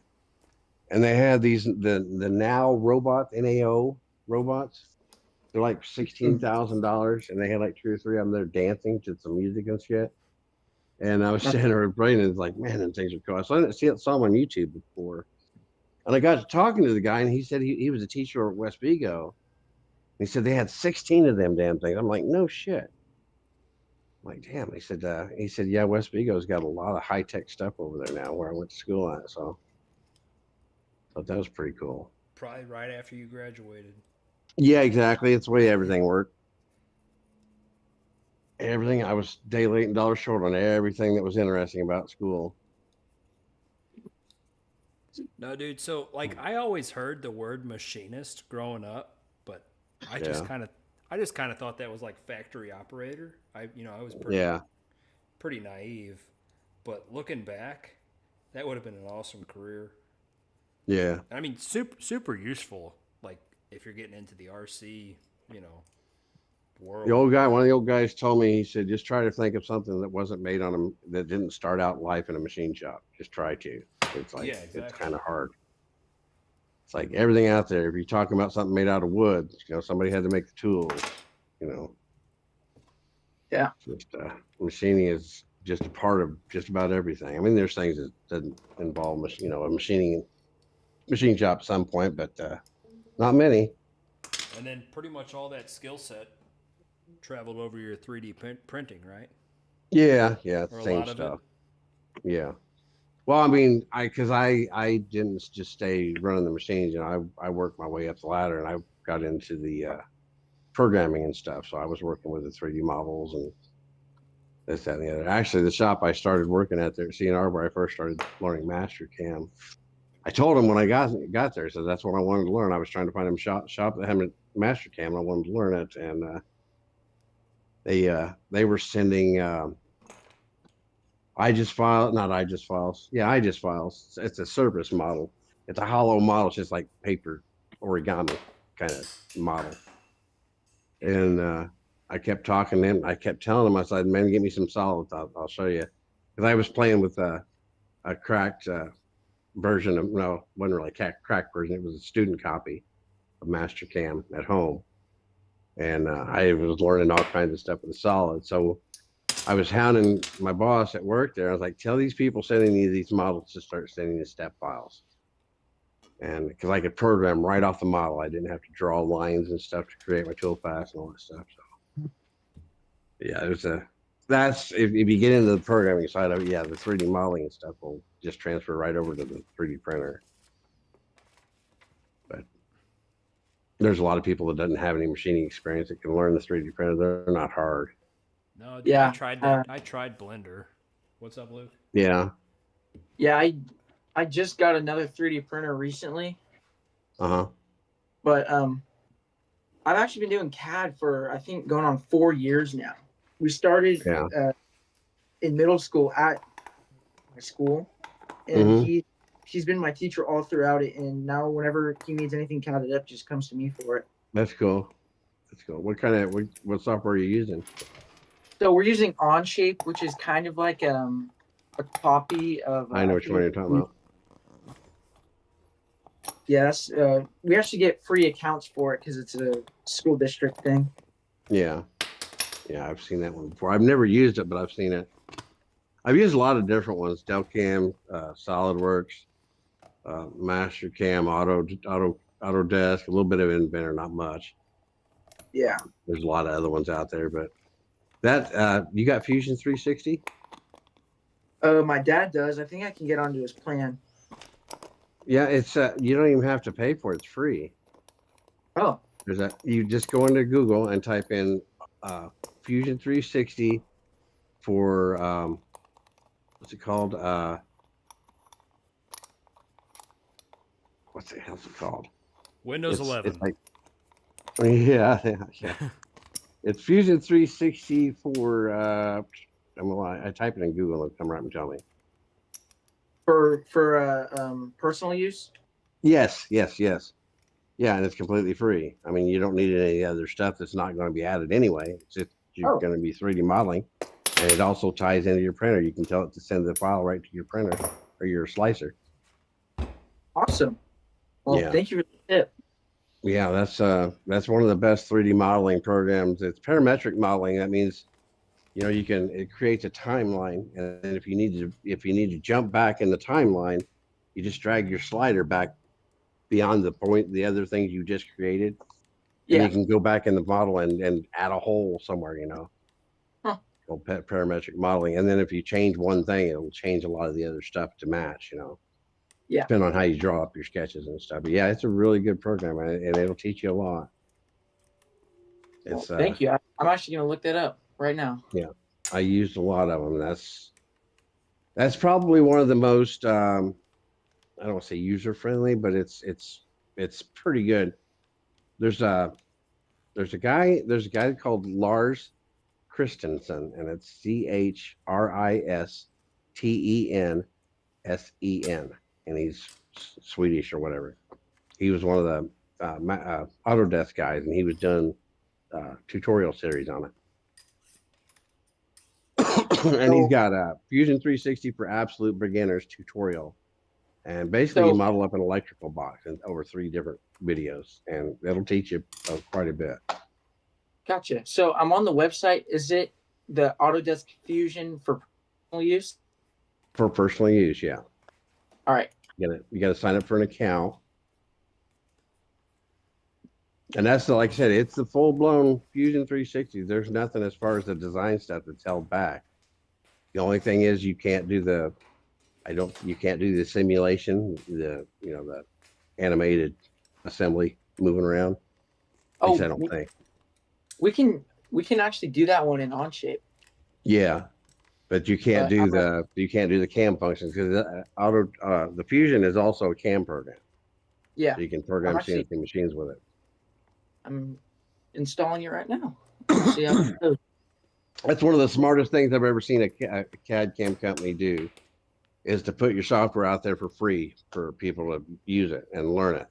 and they had the now robot NAO robots. They're like $16,000, and they had like 2 or 3 of them there dancing to some music and shit. And I was sitting there with Braden, and it's like, man, them things are cool. So I didn't saw them on YouTube before, and I got to talking to the guy, and he said he was a teacher at West Vigo. He said they had 16 of them damn things. I'm like, no shit. I'm like, damn. He said, yeah, West Vigo's got a lot of high tech stuff over there now where I went to school at. So I thought that was pretty cool. Probably right after you graduated. Yeah, exactly. It's the way everything worked. Everything, I was day late and dollar short on everything that was interesting about school. No, dude. So, like, I always heard the word machinist growing up, but I just Yeah. kind of thought that was like factory operator. I was Yeah. pretty naive, but looking back, that would have been an awesome career. Yeah. I mean, super useful. Like, if you're getting into the RC, world. One of the old guys told me, he said, just try to think of something that wasn't made on that didn't start out life in a machine shop. Just try to. It's like, Yeah, exactly. It's kind of hard. It's like everything out there. If you're talking about something made out of wood, somebody had to make the tools, Yeah. Just machining is just a part of just about everything. I mean, there's things that doesn't involve a machine shop at some point, but not many. And then pretty much all that skill set traveled over your 3D printing, right? Yeah, Or a same lot of stuff. Yeah. Well, I mean, because I didn't just stay running the machines. I worked my way up the ladder, and I got into the programming and stuff. So I was working with the 3D models and this, that, and the other. Actually, the shop I started working at there, CNR, where I first started learning Master Cam, I told him when I got there, so that's what I wanted to learn. I was trying to find him shop that had a Master Cam, and I wanted to learn it, and they were sending not IGES files. Yeah, IGES files. It's a surface model. It's a hollow model. It's just like paper origami kind of model. And I kept talking to him. I kept telling him, I said, man, get me some solids. I'll show you. Because I was playing with a cracked version of, no, wasn't really a cracked version. It was a student copy of Master Cam at home. And I was learning all kinds of stuff with the solid. So I was hounding my boss at work there. I was like, tell these people sending me these models to start sending the step files. And because I could program right off the model, I didn't have to draw lines and stuff to create my toolpaths and all that stuff. So yeah, that's if you get into the programming side of it, yeah, the 3D modeling and stuff will just transfer right over to the 3D printer. But there's a lot of people that doesn't have any machining experience that can learn the 3D printer. They're not hard. No, dude, Yeah, I tried that. I tried Blender. What's up, Luke? Yeah. Yeah, I just got another 3D printer recently, Uh-huh. but I've actually been doing CAD for I think going on 4 years now. We started Yeah. In middle school at my school, and he's been my teacher all throughout it. And now whenever he needs anything CAD'd up, just comes to me for it. That's cool. That's cool. What software are you using? So we're using Onshape, which is kind of like a copy of. I know which one you're talking about. Yes, we actually get free accounts for it because it's a school district thing. Yeah. Yeah, I've seen that one before. I've never used it, but I've seen it. I've used a lot of different ones: Delcam, SolidWorks, Mastercam, Autodesk, a little bit of Inventor, not much. Yeah. There's a lot of other ones out there, but that you got Fusion 360? My dad does. I think I can get onto his plan. Yeah, it's you don't even have to pay for it. It's free. Oh. You just go into Google and type in Fusion 360 for what's it called? What's the hell's it called? Windows 11. It's like, yeah. It's Fusion 360 for I type it in Google and come right and tell me. For personal use? Yes. Yeah, and it's completely free. I mean, you don't need any other stuff that's not going to be added anyway. It's just you're going to be 3D modeling, and it also ties into your printer. You can tell it to send the file right to your printer or your slicer. Awesome. Well, Yeah. Thank you for the tip. Yeah, that's one of the best 3D modeling programs. It's parametric modeling. That means, it creates a timeline, and then if you need to jump back in the timeline, you just drag your slider back beyond the other things you just created. Yeah. And you can go back in the model and add a hole somewhere, Huh. Called parametric modeling. And then if you change one thing, it'll change a lot of the other stuff to match, Yeah. Depending on how you draw up your sketches and stuff. But yeah, it's a really good program, and it'll teach you a lot. It's thank you. I'm actually going to look that up right now. Yeah, I used a lot of them. That's probably one of the most I don't want to say user friendly, but it's pretty good. There's a guy called Lars Christensen, and it's CHRISTENSEN, and he's Swedish or whatever. He was one of the Autodesk guys, and he was doing tutorial series on it. And he's got a Fusion 360 for absolute beginners tutorial. And basically, you model up an electrical box and over 3 different videos, and it'll teach you quite a bit. Gotcha. So I'm on the website. Is it the Autodesk Fusion for personal use? For personal use, yeah. All right. You got to sign up for an account. And that's like I said, it's the full-blown Fusion 360. There's nothing as far as the design stuff that's held back. The only thing is you can't do the simulation, the animated assembly moving around. At least I don't think. We can actually do that one in Onshape. Yeah, but you can't But do I'm gonna, the cam functions because the Fusion is also a cam program. yeah, So you can I'm program actually CNC machines with it. I'm installing it right now. See how it goes. That's one of the smartest things I've ever seen a CAD cam company do is to put your software out there for free for people to use it and learn it.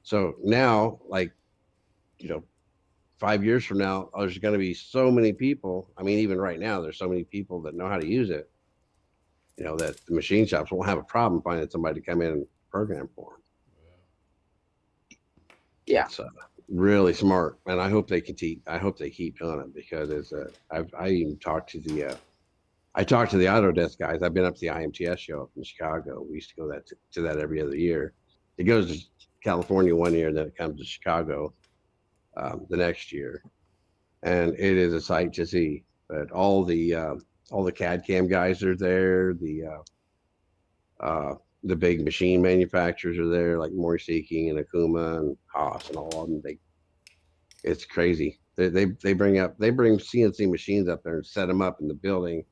So now, like, you know, 5 years from now, there's going to be so many people. I mean, even right now, there's so many people that know how to use it, that the machine shops won't have a problem finding somebody to come in and program for them. Yeah. It's really smart, and I hope they keep doing it because I even talked to the Autodesk guys. I've been up to the IMTS show up in Chicago. We used to go to that every other year. It goes to California one year, then it comes to Chicago the next year, and it is a sight to see. But all the CAD CAM guys are there. The big machine manufacturers are there, like Morisiki and Akuma and Haas and all of them. It's crazy. They bring CNC machines up there and set them up in the building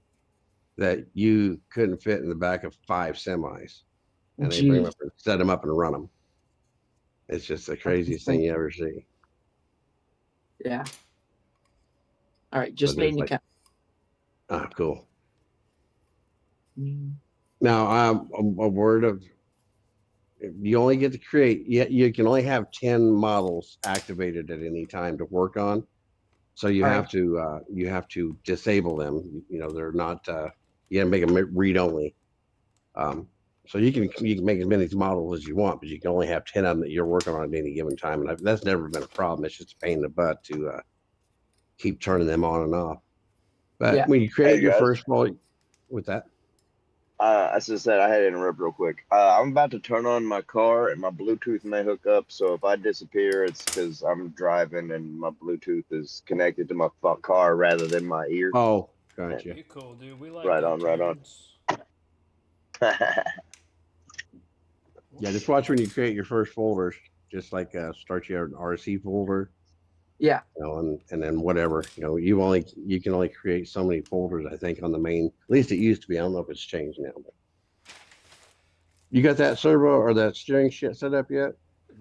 that you couldn't fit in the back of 5 semis, and they bring them Geez. up and set them up and run them. It's just the craziest thing you ever see. Yeah. All right, But just made there's an like, account. cool. Mm. Now, a word of you only get to create. You can only have 10 models activated at any time to work on. So you All have right. to disable them. They're not. You gotta make them read only. So you can make as many models as you want, but you can only have 10 of them that you're working on at any given time, and that's never been a problem. It's just a pain in the butt to keep turning them on and off. But Yeah. when you create Hey your guys, first ball with that, I just said I had to interrupt real quick. I'm about to turn on my car and my Bluetooth may hook up. So if I disappear, it's because I'm driving and my Bluetooth is connected to my car rather than my ear. oh, And gotcha. You cool, dude. We like right good on, right on. tunes. Yeah, just watch when you create your first folders. Just like start your RC folder, Yeah. and then whatever. You can only create so many folders. I think on the main. At least it used to be. I don't know if it's changed now. But you got that servo or that steering shit set up yet?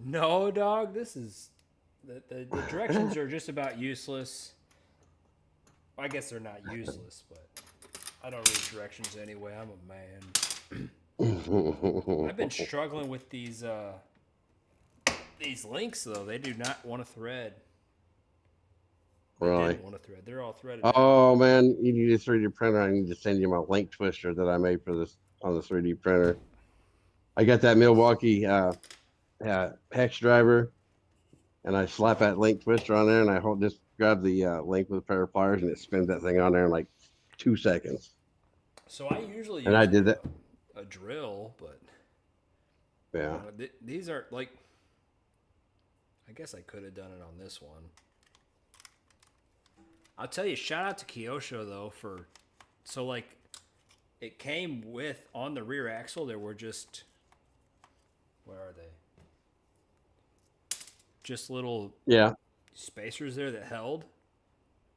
No, dog. This is the directions are just about useless. I guess they're not useless, but I don't read directions anyway. I'm a man. I've been struggling with these links though. They do not want to thread. They Really? didn't want to thread. They're all threaded now. Oh man, you need a 3D printer. I need to send you my link twister that I made for this on the 3D printer. I got that Milwaukee hex driver, and I slap that link twister on there, and just grab the link with a pair of pliers, and it spins that thing on there in like 2 seconds. So I usually And I use did that. a drill, but Yeah. these are like. I guess I could have done it on this one. I'll tell you, shout out to Kyosho though so like, it came with on the rear axle. There were just, where are they? Just little Yeah. spacers there that held.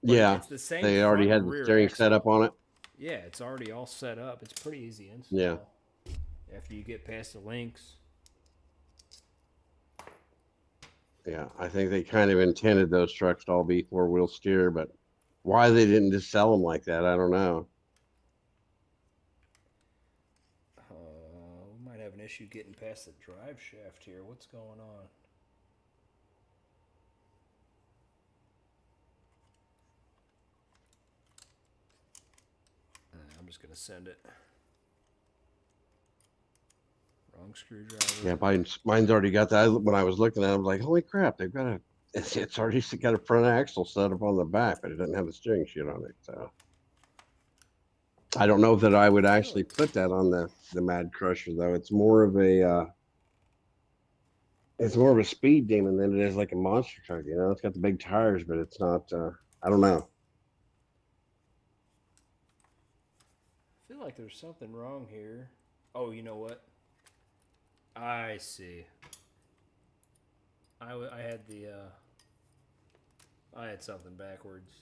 Yeah. It's the same. They already front had and the rear steering axle. set up on it. Yeah, it's already all set up. It's pretty easy install. Yeah. After you get past the links. Yeah. I think they kind of intended those trucks to all be 4-wheel steer, but why they didn't just sell them like that, I don't know. We might have an issue getting past the drive shaft here. What's going on? I'm just gonna send it. Wrong screwdriver. Yeah, mine's already got that. When I was looking at it, I was like, holy crap, they've got it's already got a front axle set up on the back, but it doesn't have the steering shit on it. So I don't know that I would actually put that on the Mad Crusher though. It's more of a speed demon than it is like a monster truck. It's got the big tires, but it's not. I don't know. I feel like there's something wrong here. Oh, you know what? I see. I had I had something backwards.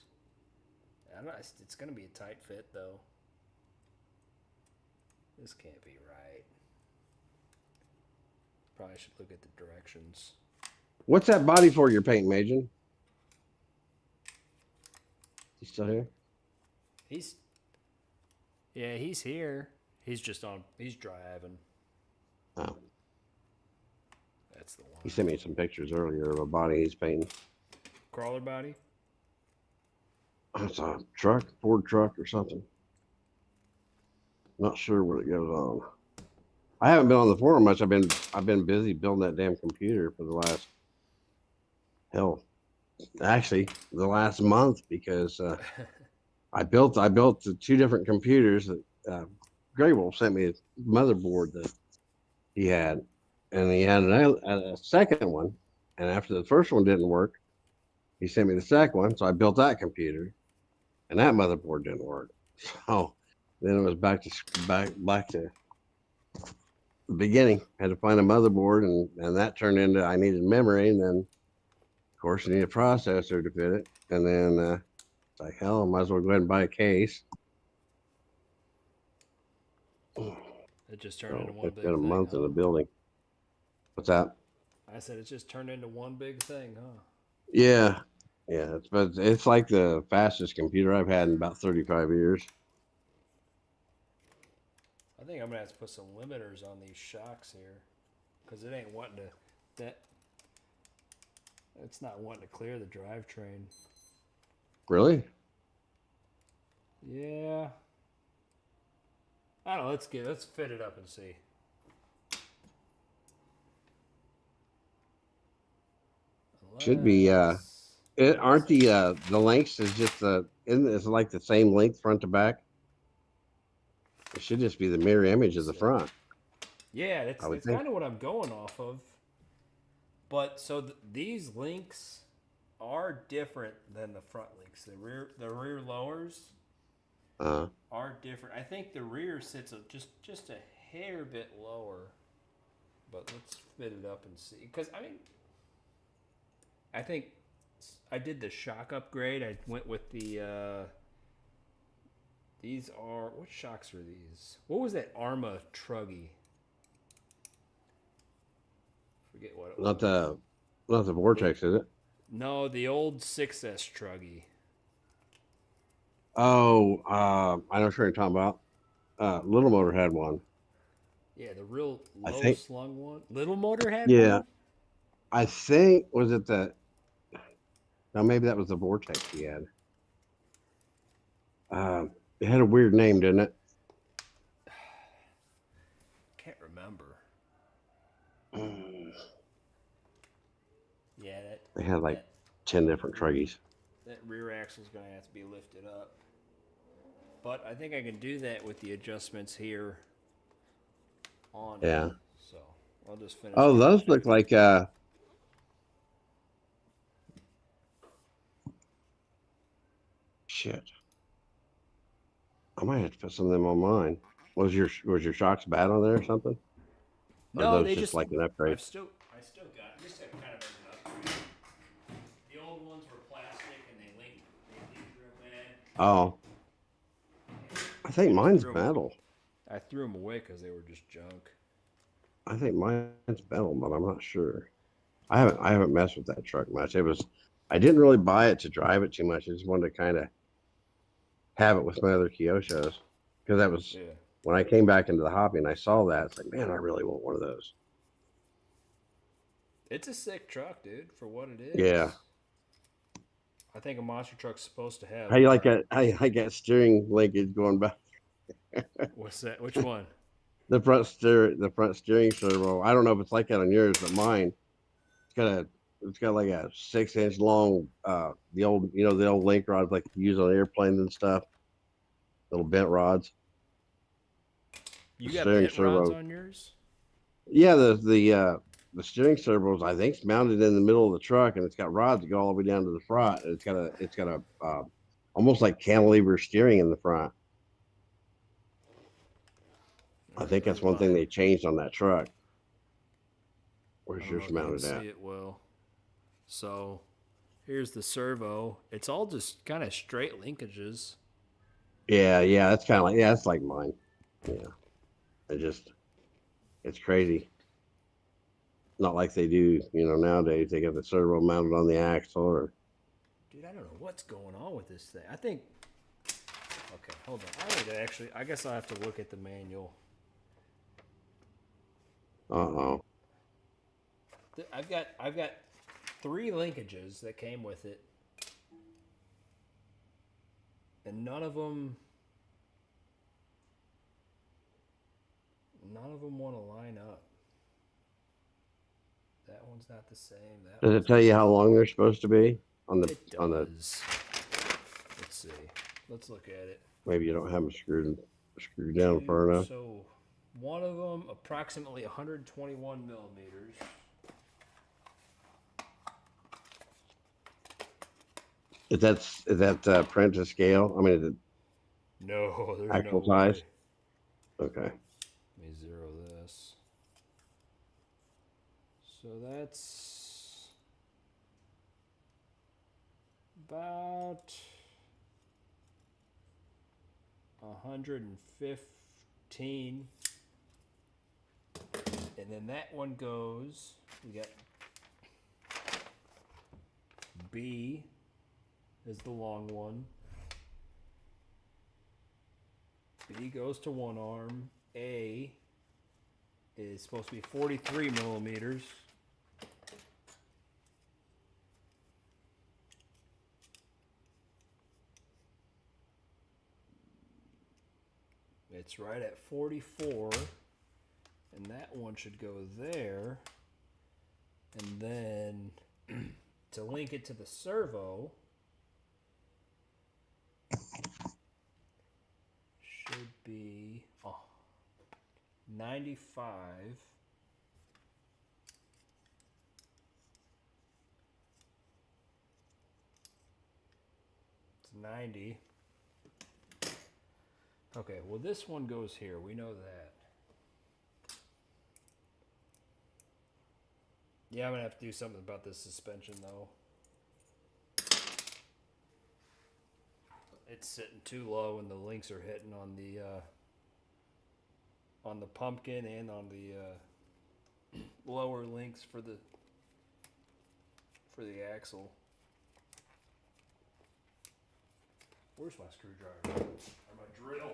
I don't know, it's gonna be a tight fit though. This can't be right. Probably should look at the directions. What's that body for you're painting, Major? You still here? He's here. He's just on. He's driving. Oh, That's the one. he sent me some pictures earlier of a body he's painting. Crawler body. It's a truck, Ford truck or something. Not sure what it goes on. I haven't been on the forum much. I've been busy building that damn computer for the last actually the last month because I built the two different computers that Grey Wolf sent me a motherboard that he had, and he had a second one. And after the first one didn't work, he sent me the second one, so I built that computer, and that motherboard didn't work. So then it was back to the beginning. Had to find a motherboard, and that turned into I needed memory, and then of course you need a processor to fit it, and then it's like hell, I might as well go ahead and buy a case. It just turned into one It's big been a thing. month Huh? in the building. What's that? I said it's just turned into one big thing, huh? Yeah, yeah. It's like the fastest computer I've had in about 35 years. I think I'm gonna have to put some limiters on these shocks here, cause it ain't wanting to. It's not wanting to clear the drivetrain. Really? Yeah. I don't know. Let's fit it up and see. Should be. Aren't the lengths is just isn't it's like the same length front to back? It should just be the mirror image of the front. Yeah, it's I would kind think. of what I'm going off of. But so these links are different than the front links. The rear lowers Uh, are different. I think the rear sits just a hair bit lower. But let's fit it up and see. Because I mean, I think I did the shock upgrade. I went with the. These are what shocks are these? What was that Arma Truggy? Forget what it was. not the vortex, is it? No, the old 6S Truggy. Oh, I know what you're talking about. Little Motor had one. Yeah, the real I low think. slung one. Little Motor had Yeah, one. I think was it the. Now maybe that was the vortex he had. It had a weird name, didn't it? Can't remember. Yeah, They had like 10 different truggies. that rear axle's gonna have to be lifted up. But I think I can do that with the adjustments here on Yeah. it. So I'll just finish. Oh, getting those it look fixed. like shit. I might have to put some of them on mine. Was your shocks bad on there or something? Or No, those they just like an upgrade? I still got just a kind of an upgrade. The old ones were plastic and they leaked real bad. Oh, I think mine's Threw 'em- metal. I threw them away because they were just junk. I think mine's metal, but I'm not sure. I haven't messed with that truck much. I didn't really buy it to drive it too much. I just wanted to kind of have it with my other Kyoshos because that was Yeah. when I came back into the hobby and I saw that. It's like, man, I really want one of those. It's a sick truck, dude, for what it is. Yeah. I think a monster truck's supposed to have. How you like that? How you like that steering linkage going back? What's that? Which one? The front steering servo. I don't know if it's like that on yours, but mine, it's got like a 6-inch long, the old link rods like you use on airplanes and stuff, little bent rods. You The got steering bent rods servo. on yours? Yeah, the steering servos I think's mounted in the middle of the truck, and it's got rods that go all the way down to the front. And it's got a almost like cantilever steering in the front. I think that's one thing they changed on that truck. I Where's don't know yours if you can mounted see at? it well. So here's the servo. It's all just kind of straight linkages. Yeah, that's kind of like it's like mine. Yeah. It's crazy. Not like they do, nowadays. They got the servo mounted on the axle, or Dude, I don't know what's going on with this thing. I think. Okay, hold on. I need to actually. I guess I have to look at the manual. uh-oh. I've got 3 linkages that came with it, and none of them want to line up. That one's not the same. That Does one's it tell you how long they're supposed to be on the It on the? does. Let's see. Let's look at it. Maybe you don't have them screwed down far enough. So one of them approximately 121 millimeters. Is that print to scale? I mean, is it No, there's actual no size? way. Okay. Let me zero this. So that's about 115. And then that one goes, we got B is the long one. B goes to one arm. A is supposed to be 43 millimeters. It's right at 44. And that one should go there. And then to link it to the servo should be 95. It's 90. Okay, well this one goes here. We know that. Yeah, I'm gonna have to do something about this suspension though. It's sitting too low and the links are hitting on the pumpkin and on the lower links for the axle. Where's my screwdriver? Or my drill?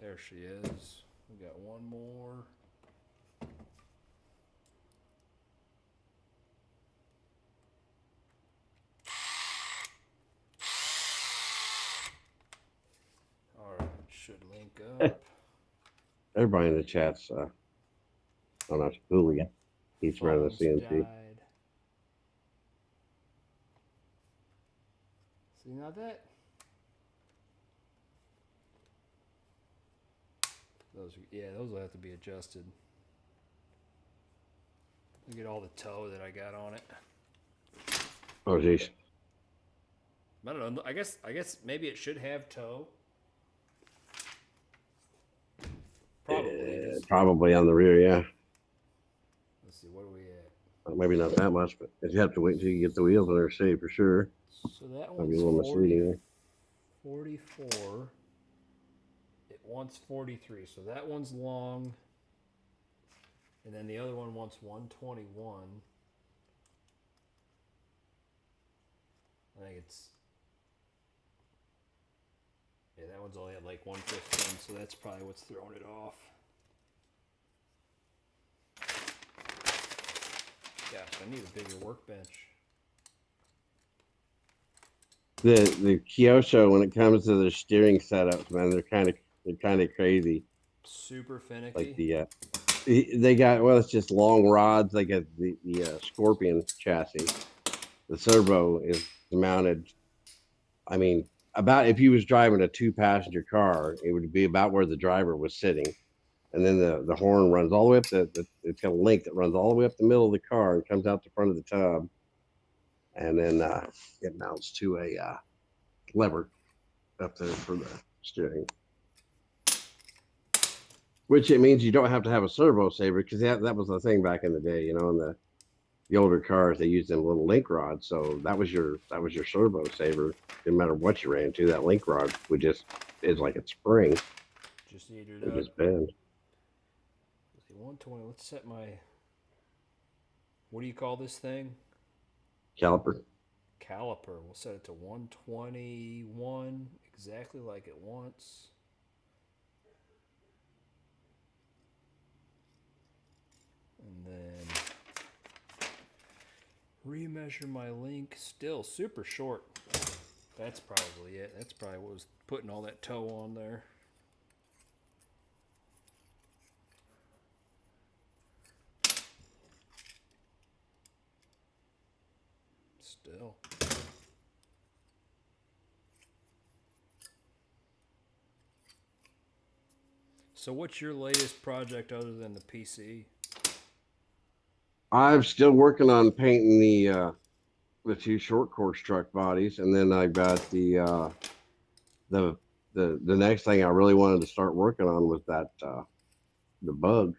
There she is. We got one more. All right, should link up. Everybody in the chat's on our hooligan. He's running the Phone's CNC. died. See, now that those will have to be adjusted. Look at all the toe that I got on it. Oh geez. I don't know. I guess maybe it should have toe. Probably. Probably on the rear, yeah. Let's see, what are we at? Maybe not that much, but you have to wait until you get the wheels on there safe for sure. So that Might be one's a little misleading there. 44. It wants 43. So that one's long. And then the other one wants 121. I think it's... Yeah, that one's only at like 115, so that's probably what's throwing it off. Gosh, I need a bigger workbench. The Kyosho, when it comes to their steering setups, man, they're kind of crazy. Super finicky. Like they got, well, it's just long rods. They got the Scorpion chassis. The servo is mounted. I mean, about if you was driving a 2-passenger car, it would be about where the driver was sitting, and then the horn runs all the way up it's got a link that runs all the way up the middle of the car and comes out the front of the tub, and then it mounts to a lever. up there for the steering. Which it means you don't have to have a servo saver because that was the thing back in the day, you know, in the older cars they used them little link rods, so that was your servo saver. Didn't matter what you ran to, that link rod would just is like a spring. Just needed It up. just bend. 120. Let's set my. What do you call this thing? Caliper. Caliper. We'll set it to 121, exactly like it wants. And then remeasure my link. Still super short. That's probably it. That's probably what was putting all that toe on there. Still. So what's your latest project other than the PC? I'm still working on painting the two short course truck bodies, and then I've got the next thing I really wanted to start working on was that the bug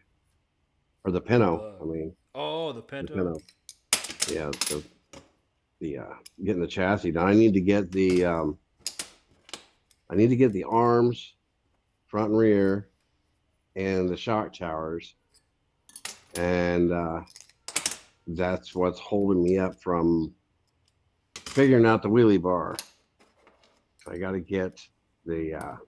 or the Pinto. I mean, oh, the the Pinto. Pinto. Yeah, the getting the chassis done. I need to get the arms, front and rear, and the shock towers, and that's what's holding me up from figuring out the wheelie bar. I got to get the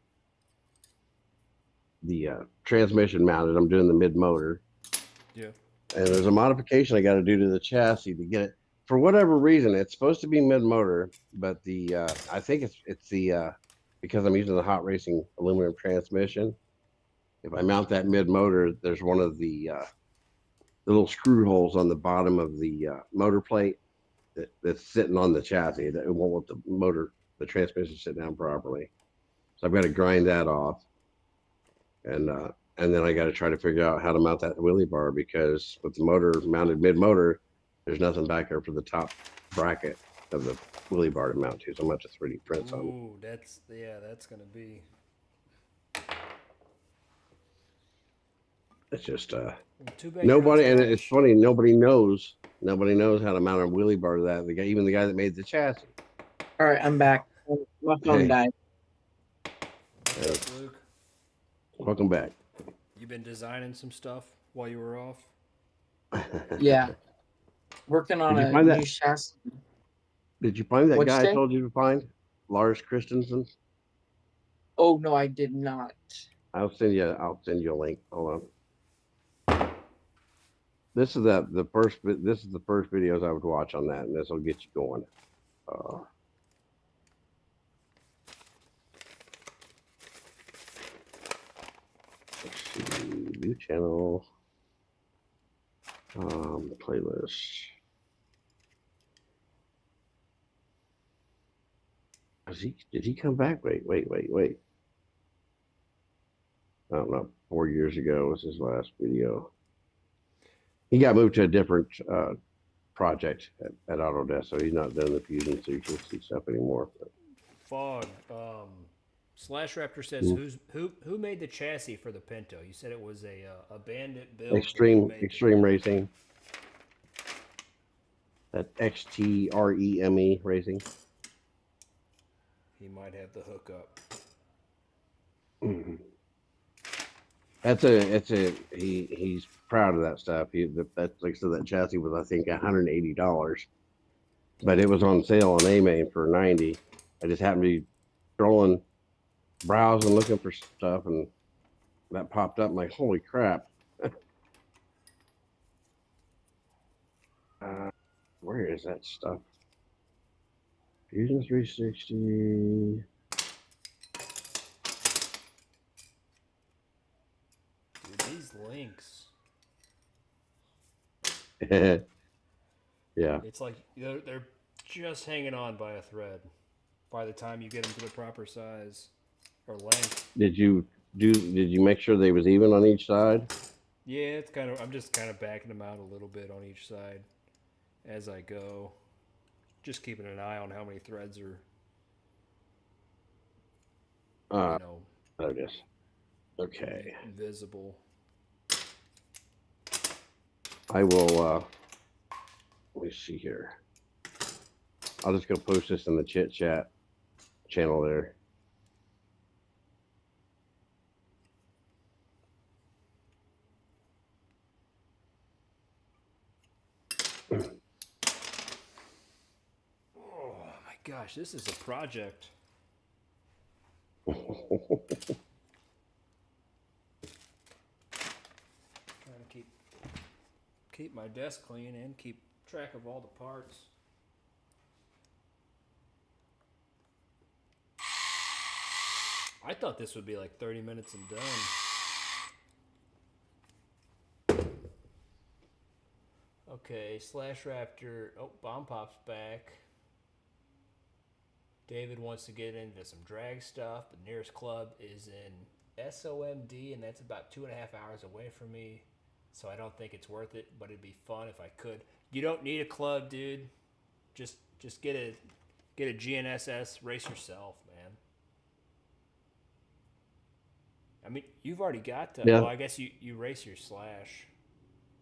transmission mounted. I'm doing the mid motor. Yeah. And there's a modification I got to do to the chassis to get it. For whatever reason, it's supposed to be mid motor, but the I think it's the because I'm using the hot racing aluminum transmission. If I mount that mid motor, there's one of the little screw holes on the bottom of the motor plate that's sitting on the chassis that it won't let the transmission sit down properly. So I've got to grind that off, and then I got to try to figure out how to mount that wheelie bar because with the motor mounted mid motor, there's nothing back there for the top bracket of the wheelie bar to mount to. So I'm going to have to 3D print some. Ooh, that's gonna be. It's just Too bad nobody, you're not and it's Scottish. funny, nobody knows how to mount a wheelie bar to that. Even the guy that made the chassis. All right, I'm back. My phone Hey. died. What's up, Luke? Welcome back. You been designing some stuff while you were off? Yeah, working on Did you a find that? new chassis. Did you find that What'd you guy I say? told you to find? Lars Christensen. Oh no, I did not. I'll send you a link. Hold on. This is the first. This is the first videos I would watch on that, and this will get you going. Let's see, new channel, playlist. Did he come back? Wait. I don't know. 4 years ago was his last video. He got moved to a different project at Autodesk, so he's not doing the Fusion 360 stuff anymore. Fog. Slash Raptor says, who made the chassis for the Pinto? You said it was a Bandit build. Extreme Racing. That XTREME Racing. He might have the hookup. Mm-hmm. He's proud of that stuff. Like I said, that chassis was I think $180, but it was on sale on A-Main for $90. I just happened to be browsing, looking for stuff, and that popped up. I'm like, holy crap! Where is that stuff? Fusion 360. Dude, these links. Yeah. It's like they're just hanging on by a thread. By the time you get them to the proper size or length. Did you make sure they was even on each side? Yeah, I'm just kind of backing them out a little bit on each side as I go. Just keeping an eye on how many threads are Uh, you know, there it is. Okay. visible. I will, let me see here. I'll just go post this in the chit chat channel there. Oh my gosh, this is a project. Trying to keep my desk clean and keep track of all the parts. I thought this would be like 30 minutes and done. Okay, Slash Raptor. Oh, Bomb Pop's back. David wants to get into some drag stuff. The nearest club is in SOMD, and that's about 2.5 hours away from me. So I don't think it's worth it, but it'd be fun if I could. You don't need a club, dude. Just get a GNSS, race yourself, man. I mean, you've already got Yeah. well, I guess you race your Slash.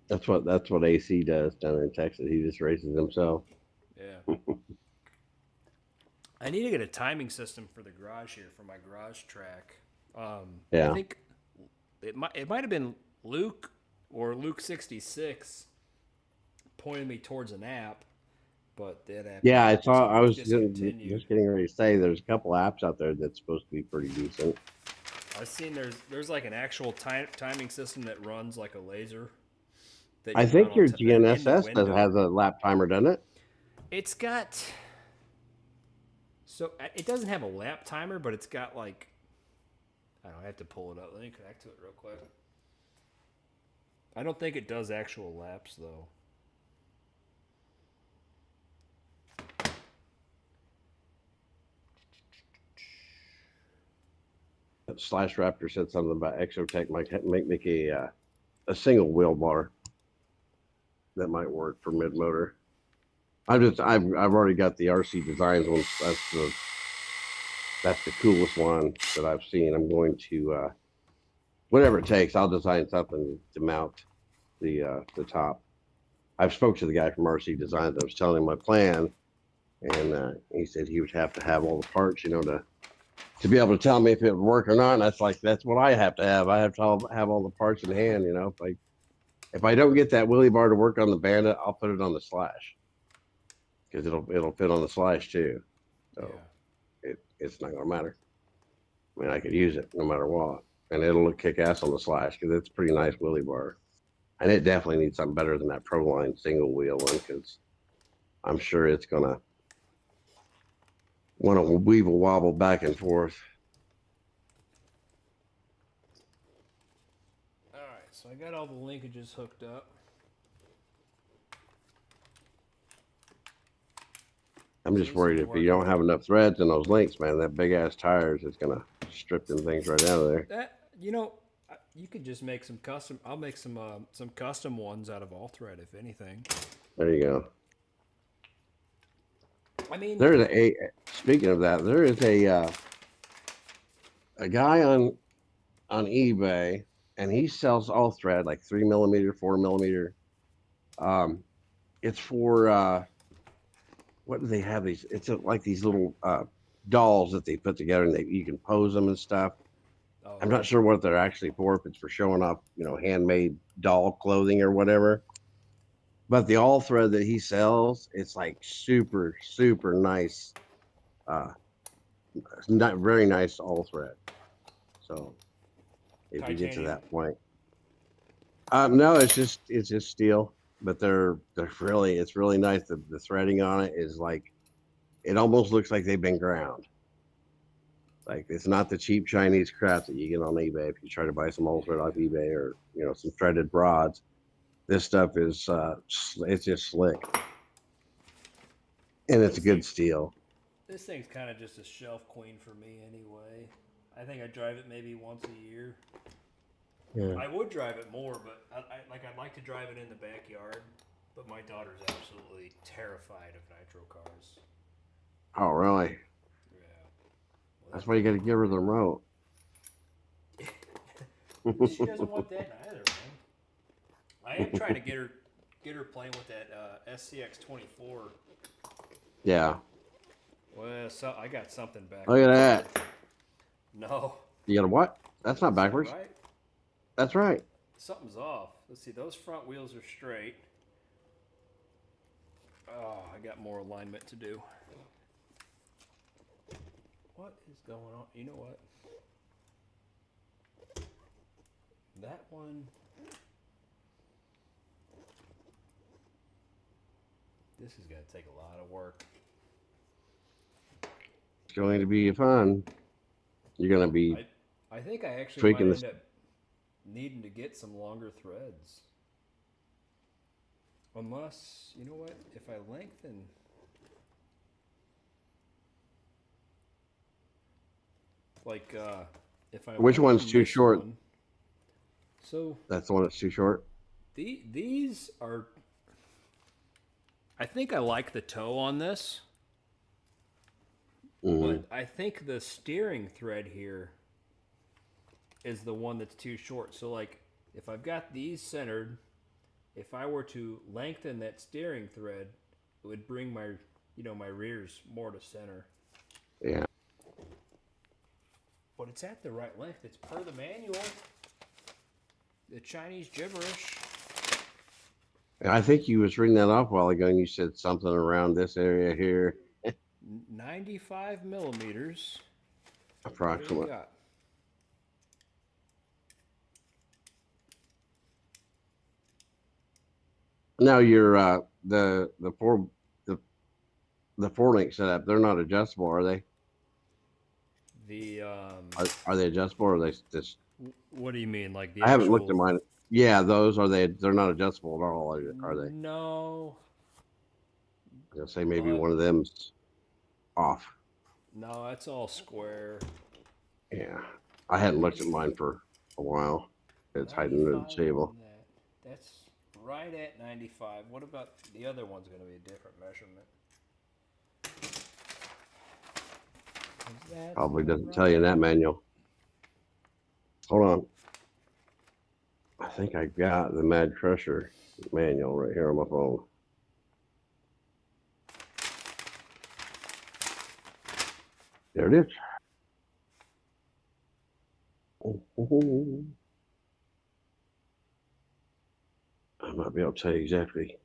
That's what AC does down in Texas. He just races himself. Yeah. I need to get a timing system for the garage here for my garage track. Yeah. I think it might have been Luke or Luke 66 pointed me towards an app, but that app Yeah, I saw. I was discontinued. just getting ready to say there's a couple apps out there that's supposed to be pretty decent. I've seen there's like an actual timing system that runs like a laser. That I you think run your in the GNSS window. has a lap timer, doesn't it? It's got. So it doesn't have a lap timer, but it's got like. I don't know, I have to pull it up. Let me connect to it real quick. I don't think it does actual laps though. Slash Raptor said something about Exotech might make a single wheel bar that might work for mid motor. I've already got the RC Designs one. That's the coolest one that I've seen. I'm going to whatever it takes. I'll design something to mount the top. I've spoke to the guy from RC Designs. I was telling him my plan, and he said he would have to have all the parts, to be able to tell me if it would work or not. And that's what I have to have. I have to have all the parts in hand. If I don't get that wheelie bar to work on the Bandit, I'll put it on the Slash because it'll fit on the Slash too. So it's not gonna matter. I mean, I could use it no matter what, and it'll look kick ass on the Slash because it's a pretty nice wheelie bar. And it definitely needs something better than that Proline single wheel one because I'm sure it's gonna want to weevil wobble back and forth. All right, so I got all the linkages hooked up. I'm just worried if you don't have enough threads in those links, man, that big ass tires is gonna strip them things right out of there. You could just make some custom. I'll make some custom ones out of all thread, if anything. There you go. I mean, There's speaking of that, there is a guy on eBay, and he sells all thread like 3mm, 4mm. It's for what do they have these? It's like these little dolls that they put together, and you can pose them and stuff. I'm not sure what they're actually for. If it's for showing off, handmade doll clothing or whatever. But the all thread that he sells, it's like super, super nice. Not very nice all thread. So if you get to that point, no, it's just steel. But it's really nice. The threading on it is like, it almost looks like they've been ground. Like it's not the cheap Chinese crap that you get on eBay if you try to buy some old thread off eBay or some threaded rods. This stuff is it's just slick, and it's a good steel. This thing's kind of just a shelf queen for me anyway. I think I drive it maybe once a year. Yeah. I would drive it more, but I'd like to drive it in the backyard. But my daughter's absolutely terrified of nitro cars. Oh, really? Yeah. I That's why you got to give her the remote. She doesn't want that either, man. I am trying to get her playing with that SCX 24. Yeah. Well, so I got something back. Look at that. No. You got a what? That's not Is that backwards. right? That's right. Something's off. Let's see. Those front wheels are straight. Oh, I got more alignment to do. What is going on? You know what? That one. This is going to take a lot of work. It's going to be fun. You're going to be I think I actually tweaking might this. end up needing to get some longer threads. Unless, you know what? If I lengthen. Like, if I. Which one's lengthen too this short? one- so. That's the one that's too short. These are. I think I like the toe on this, but I think the steering thread here is the one that's too short. So, like, if I've got these centered, if I were to lengthen that steering thread, it would bring my, my rears more to center. Yeah. But it's at the right length. It's per the manual. The Chinese gibberish. I think you was reading that off a while ago, and you said something around this area here, 95 millimeters. What do we approximately. got? Now your the four link setup, they're not adjustable, are they? The Are they adjustable, or are they just? what do you mean, like the I haven't looked at actual- mine. Yeah, those are they? They're not adjustable at all, are they? No, I'll say maybe But- one of them's off. no, that's all square. Yeah, I hadn't looked at mine for a while. It's hiding under the 95 table. on that. That's right at 95. What about the other one's going to be a different measurement? Probably doesn't tell you in that manual. Hold on. I think I got the Mad Crusher manual right here on my phone. There it is. I might be able to tell you exactly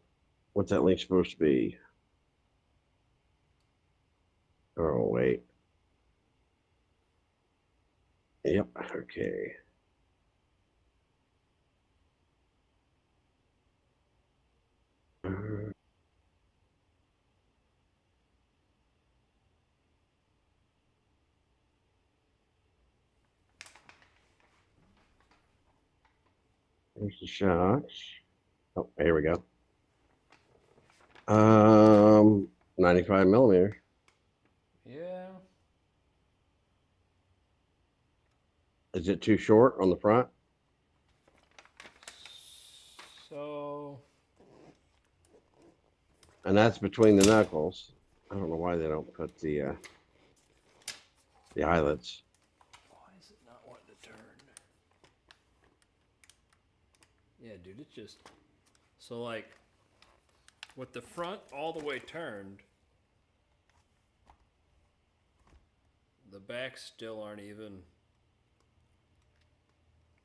what that link's supposed to be. Oh, wait. Yep, okay. There's the shocks. Oh, here we go. 95 millimeter. Yeah. Is it too short on the front? So And that's between the knuckles. I don't know why they don't put the eyelets. why is it not wanting to turn? Yeah, dude, it's just so like with the front all the way turned, the backs still aren't even.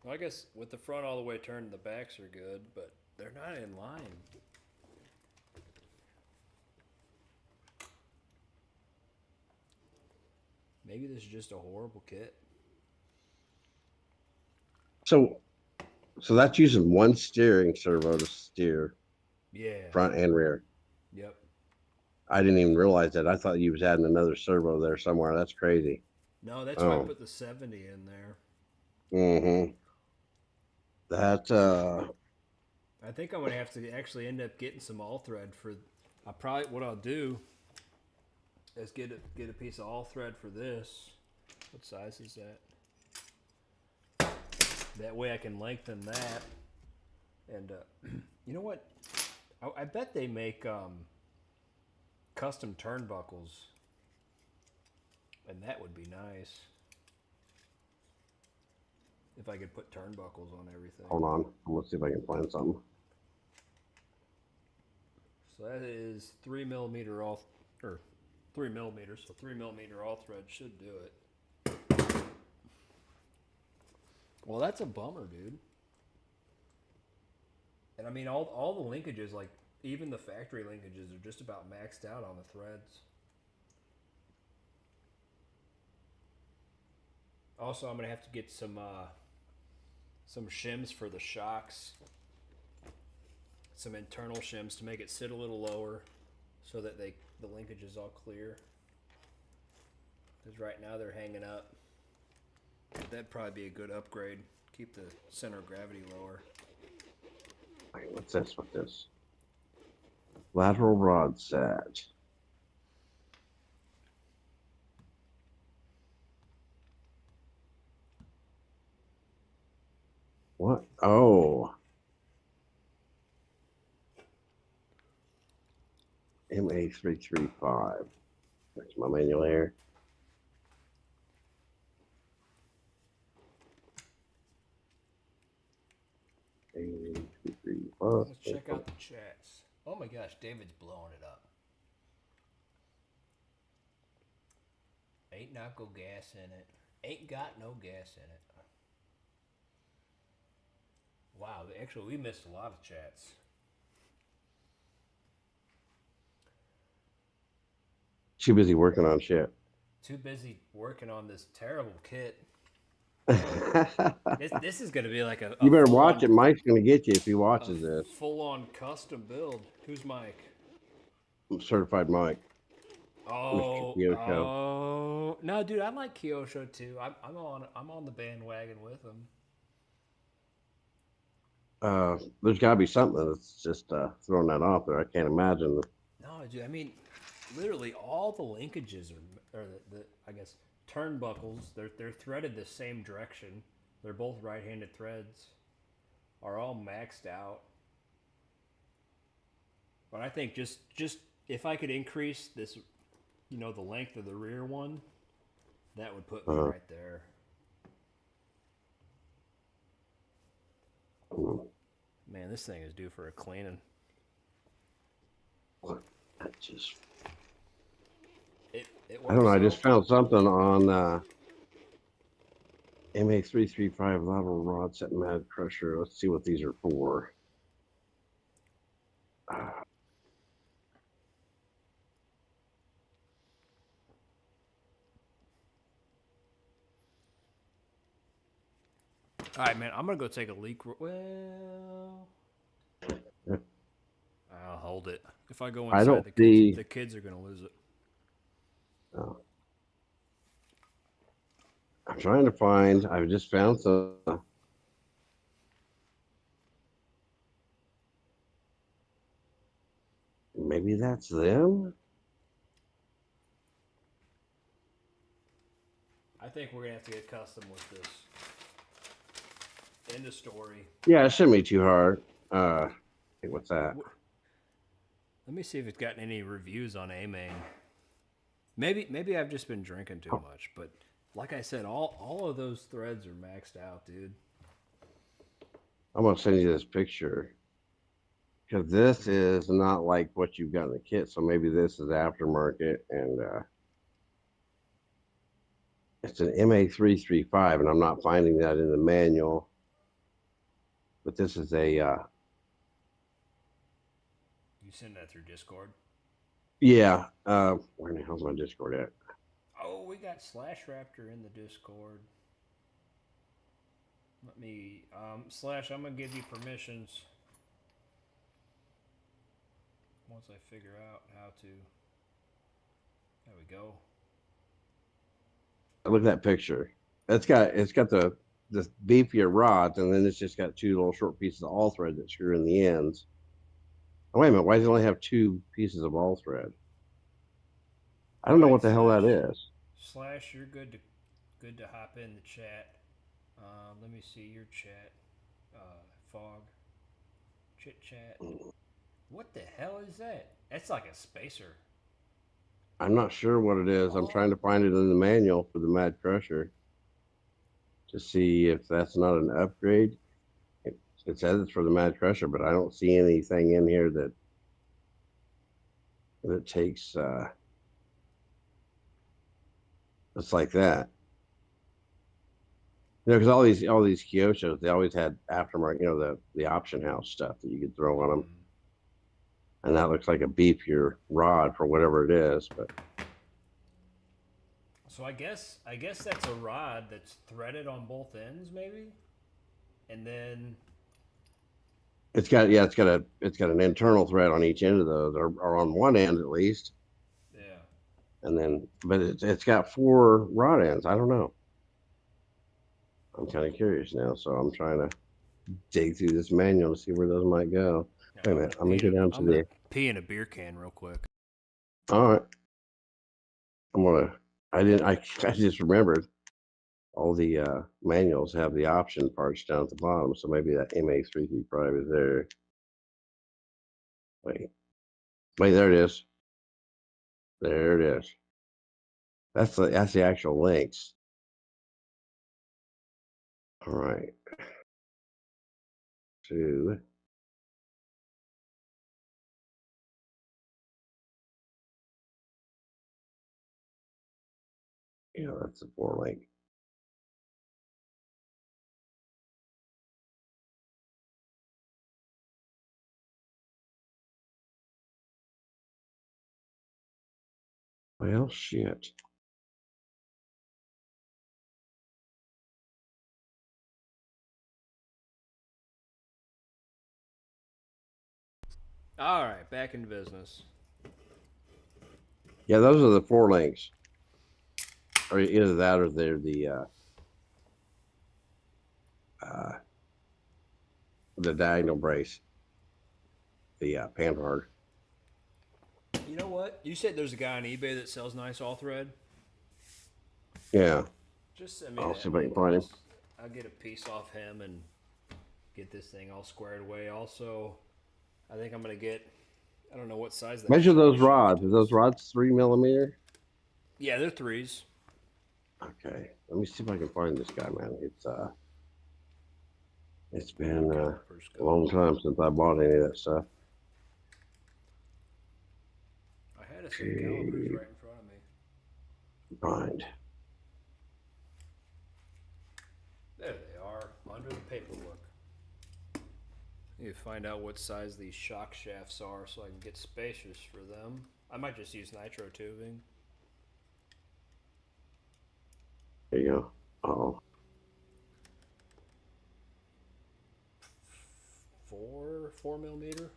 Well, I guess with the front all the way turned, the backs are good, but they're not in line. Maybe this is just a horrible kit. So that's using one steering servo to steer Yeah. front and rear. Yep. I didn't even realize that. I thought you was adding another servo there somewhere. That's crazy. No, that's why I Oh. put the 70 in there. Mm-hmm. That I think I'm gonna have to actually end up getting some all thread for. What I'll do is get a piece of all thread for this. What size is that? That way I can lengthen that. And you know what? I bet they make custom turnbuckles And that would be nice if I could put turnbuckles on everything. Hold on. Let's see if I can find something. So that is 3mm all, or 3mm. So 3mm all thread should do it. Well, that's a bummer, dude. And I mean, all the linkages, like even the factory linkages, are just about maxed out on the threads. Also, I'm gonna have to get some shims for the shocks, some internal shims to make it sit a little lower, so that the linkage is all clear. Because right now they're hanging up. That'd probably be a good upgrade. Keep the center of gravity lower. Wait, what's this? What's this? Lateral rod set. What? Oh. MA335. That's my manual here. Let's check out the chats. Oh my gosh, David's blowing it up. Ain't not go gas in it. Ain't got no gas in it. Wow, actually we missed a lot of chats. Too busy working on shit. Too busy working on this terrible kit. You This is gonna be like a better watch it. Mike's gonna get you if he watches this. full-on custom build. Who's Mike? Certified Mike. Oh, Kyosho. oh, no, dude, I like Kyosho too. I'm on the bandwagon with him. There's got to be something that's just throwing that off there. I can't imagine. No, dude, I mean, literally all the linkages are the I guess turnbuckles. They're threaded the same direction. They're both right-handed threads. Are all maxed out. But I think just if I could increase this, the length of the rear one, that would put me right there. Man, this thing is due for a cleaning. That just. It I don't know. I works just found something on MA335 lateral rod set mad crusher. Let's see what these are for. All right, man. I'm gonna go take a leak. Well, I'll hold it. If I go I inside, don't the kids are gonna lose it. Oh. I'm trying to find. I've just found some. Maybe that's them. I think we're gonna have to get custom with this. End of story. Yeah, it shouldn't be too hard. Hey, what's that? Let me see if it's gotten any reviews on A-Main. Maybe I've just been drinking too much, but like I said, all of those threads are maxed out, dude. I'm gonna send you this picture because this is not like what you've got in the kit. So maybe this is aftermarket, and it's an MA335, and I'm not finding that in the manual. But this is a. You send that through Discord? Yeah. Where the hell's my Discord at? Oh, we got Slash Raptor in the Discord. Let me, Slash, I'm gonna give you permissions once I figure out how to. There we go. Look at that picture. It's got the beefier rods, and then it's just got two little short pieces of all thread that screw in the ends. Oh, wait a minute. Why does it only have two pieces of all thread? I don't know what the hell that is. Slash, you're good to hop in the chat. Let me see your chat. Fog. Chit chat. What the hell is that? That's like a spacer. I'm not sure what it is. I'm trying to find it in the manual for the Mad Crusher to see if that's not an upgrade. It says it's for the Mad Crusher, but I don't see anything in here that takes it's like that. You know, because all these Kyoshos, they always had aftermarket, you know, the option house stuff that you could throw on them, and that looks like a beefier rod for whatever it is. But So I guess that's a rod that's threaded on both ends, maybe, and then it's got an internal thread on each end of those, or on one end at least, yeah. and then but it's got 4 rod ends. I don't know. I'm kind of curious now, so I'm trying to dig through this manual to see where those might go. Wait a minute, I'm gonna go down to I'm gonna pee in a beer can real quick. All right. I just remembered all the manuals have the option parts down at the bottom, so maybe that MA335 is there. Wait, there it is. There it is. That's the actual links. All right. Yeah, that's the 4 link. Well, shit. All right, back in business. Yeah, those are the 4 links. Or either that or they're the diagonal brace, the panhard. You know what? You said there's a guy on eBay that sells nice all thread. Yeah. Just send me I'll that see if I can link. find him. I'll get a piece off him and get this thing all squared away. Also, I think I'm gonna get. I don't know what size that. Measure those shaft rods. is. Are those rods 3mm? Yeah, they're 3s. Okay. Let me see if I can find this guy, man. It's been a long time since I bought any of that stuff. I had a set of calipers right in front of me. Find. There they are, under the paperwork. I need to find out what size these shock shafts are so I can get spacious for them. I might just use nitro tubing. There you go. Oh, 4mm.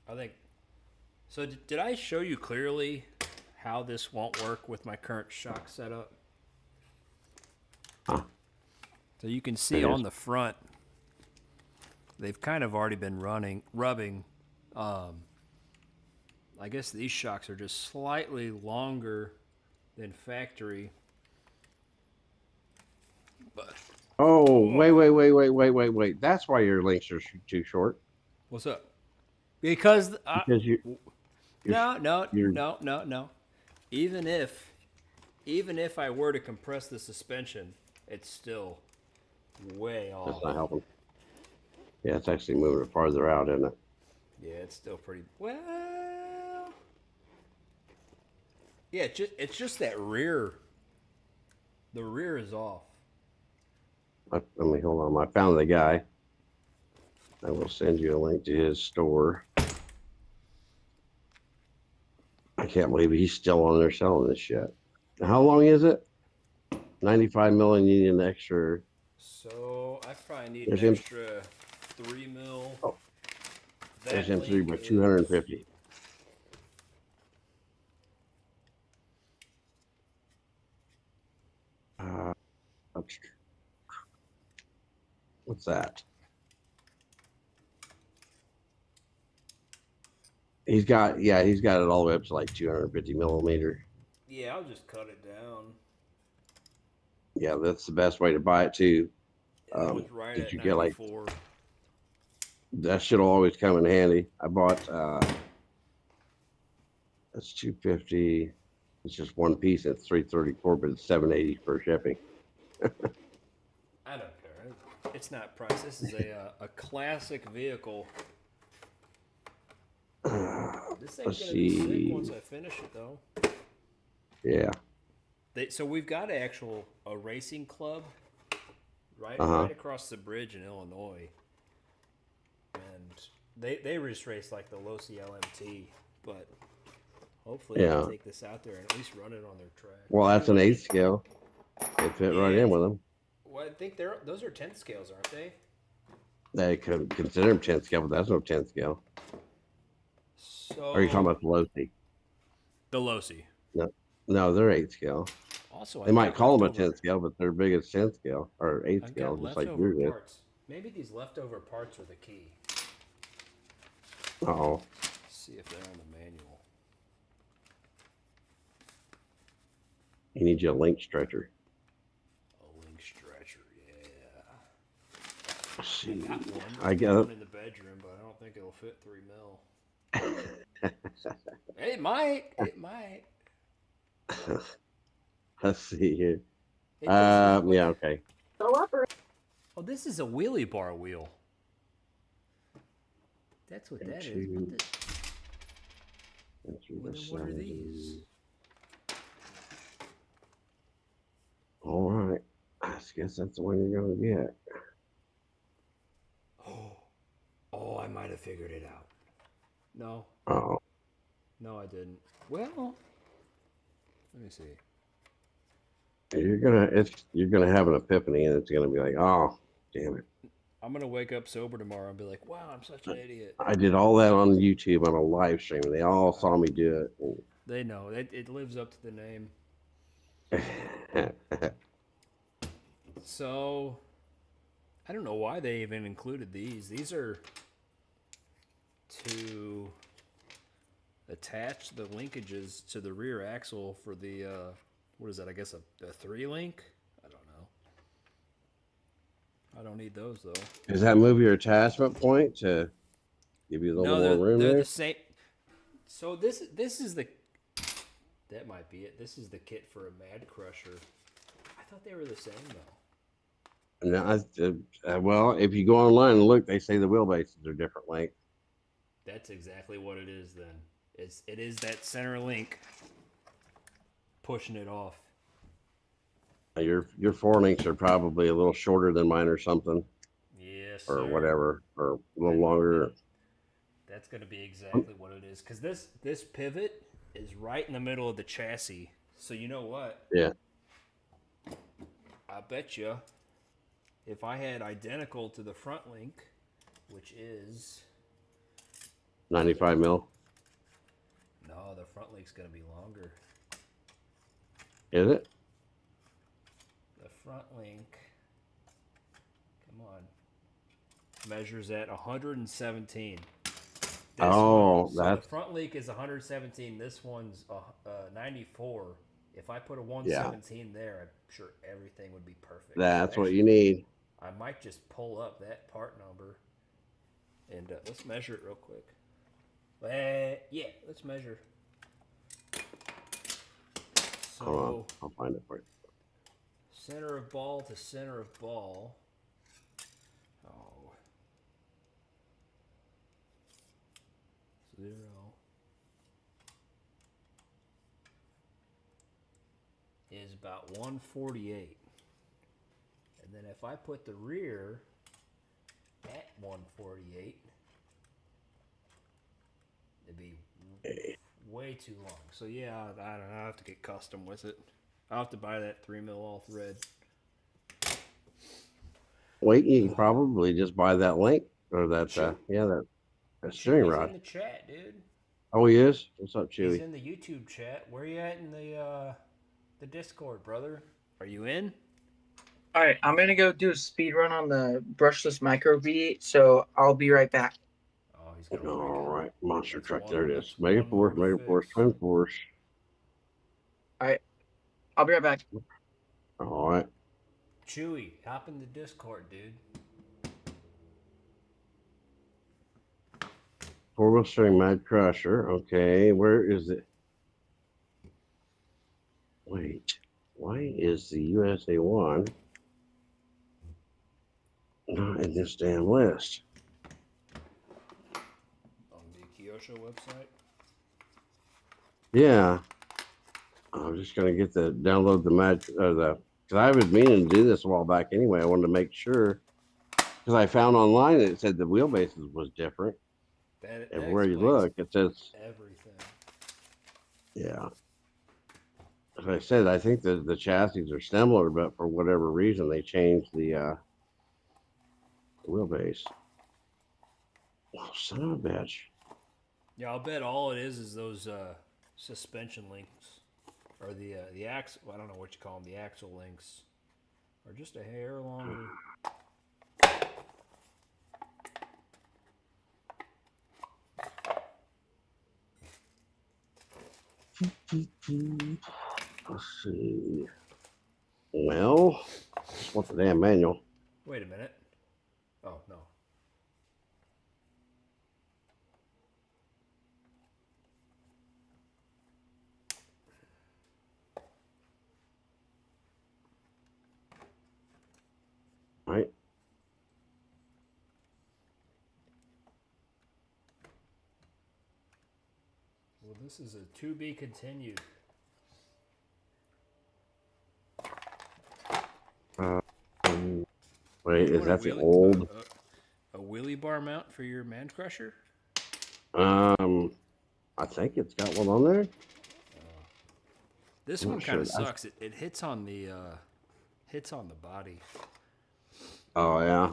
I think. So did I show you clearly how this won't work with my current shock setup? Huh. So you can see on the front, they've kind of already been rubbing. I guess these shocks are just slightly longer than factory. But oh, wait. That's why your links are too short. what's up? Because Because no. Even if I were to compress the suspension, it's still way off. that's not helping. Yeah, it's actually moving it farther out, isn't it? Yeah, it's still pretty well. Yeah, it's just that rear. The rear is off. Let me hold on. I found the guy. I will send you a link to his store. I can't believe he's still on there selling this shit. How long is it? 95 million. You need an extra. So I probably need There's an him. extra 3mm. Oh, there's That M3 by link 250. What's that? He's got it all the way up to like 250mm. Yeah, I'll just cut it down. Yeah, that's the best way to buy it too. That was right did at you get like 94. that? Should always come in handy. I bought That's 250. It's just one piece. It's 334, but it's 780 for shipping. I don't care. It's not price. This is a classic vehicle. This thing's Let's gonna be sick see. once I finish it, though. Yeah. So we've got a racing club right Uh-huh. right across the bridge in Illinois, and they just race like the Losi LMT, but hopefully they Yeah. can take this out there and at least run it on their track. Well, that's an 8 scale. They fit right in with them. Well, I think those are 10 scales, aren't they? They could consider them 10 scale, but that's no 10 scale. So Or are you talking about the Losi? the Losi. No, they're 8 scale. Also, They might call them a 10 scale, but they're big as 10 scale or 8 I've scale, got just like leftover yours is. parts. Maybe these leftover parts are the key. Uh-oh. Let's see if they're on the manual. You need your link stretcher. A link stretcher, yeah. Let's see. Got one. I Got got one in the bedroom, but I don't think it'll fit 3 mil. It might. It might. Let's see here. It does look Yeah, like- okay. Oh, this is a wheelie bar wheel. That's what that is. What then what are these? All right. I guess that's the one you're gonna get. Oh, I might have figured it out. No, Oh, no, I didn't. Well, let me see. you're gonna have an epiphany, and it's gonna be like, oh, damn it! I'm gonna wake up sober tomorrow and be like, "Wow, I'm such an idiot." I did all that on YouTube on a live stream, and they all saw me do They know it lives up to the name. it. So, I don't know why they even included these. These are to attach the linkages to the rear axle for the what is that? I guess a 3-link. I don't know. I don't need those though. Does that move your attachment point to give you a little more room they're there? the same. So this is the that might be it. This is the kit for a Mad Crusher. I thought they were the same though. No, well, if you go online and look, they say the wheelbases are different length. That's exactly what it is then. It is that center link pushing it off. Your 4 links are probably a little shorter than mine or something, Yes, or sir. whatever, or a little longer. That's going to be exactly what it is. Because this pivot is right in the middle of the chassis. So you know what? Yeah. I bet you if I had identical to the front link, which is 95 mil. no, the front link's going to be longer. Is it? The front link, come on, measures at 117. Oh, so that's the front link is 117. This one's 94. If I put a 117 there, I'm sure everything would be perfect. that's what you need. I might just pull up that part number and let's measure it real quick. Yeah, let's measure. Hold on, So I'll find it for you. center of ball to center of ball. Oh. 0. Is about 148. And then if I put the rear at 148, it'd be way too long. So yeah, I don't know. I have to get custom with it. I'll have to buy that 3 mil all thread. Wait, you can probably just buy that link or that that steering Chewy's rod. in the chat, dude. Oh, he is. What's up, He's Chewy? in the YouTube chat. Where you at in the Discord, brother? Are you in? All right, I'm gonna go do a speed run on the brushless micro V, so I'll be right back. Oh, he's gonna break All it. right, monster That's truck. one- There it that's is. Mega one Force, more to Mega Force, fix. Twin Force. I'll be right back. All right. Chewy, hop in the Discord, dude. 4-wheel steering Mad Crusher. Okay, where is it? Wait, why is the USA-1 not in this damn list? On the Kyosho website. Yeah, I'm just gonna get the download the match or the because I was meaning to do this a while back anyway. I wanted to make sure because I found online that it said the wheelbases was different. That Everywhere you explains look, it says everything. yeah. As I said, I think the chassis are similar, but for whatever reason they changed the wheelbase. Oh, son of a bitch! Yeah, I'll bet all it is those suspension links, or the axle. I don't know what you call them. The axle links are just a hair longer. Let's see. Well, just want the damn manual. Wait a minute. Oh no. Right? Well, this is a to be continued. Wait, You is want that the old? a wheelie bar mount for your man crusher? I think it's got one on there. This I'm one not kind sure. of sucks. It hits on the body. Oh yeah.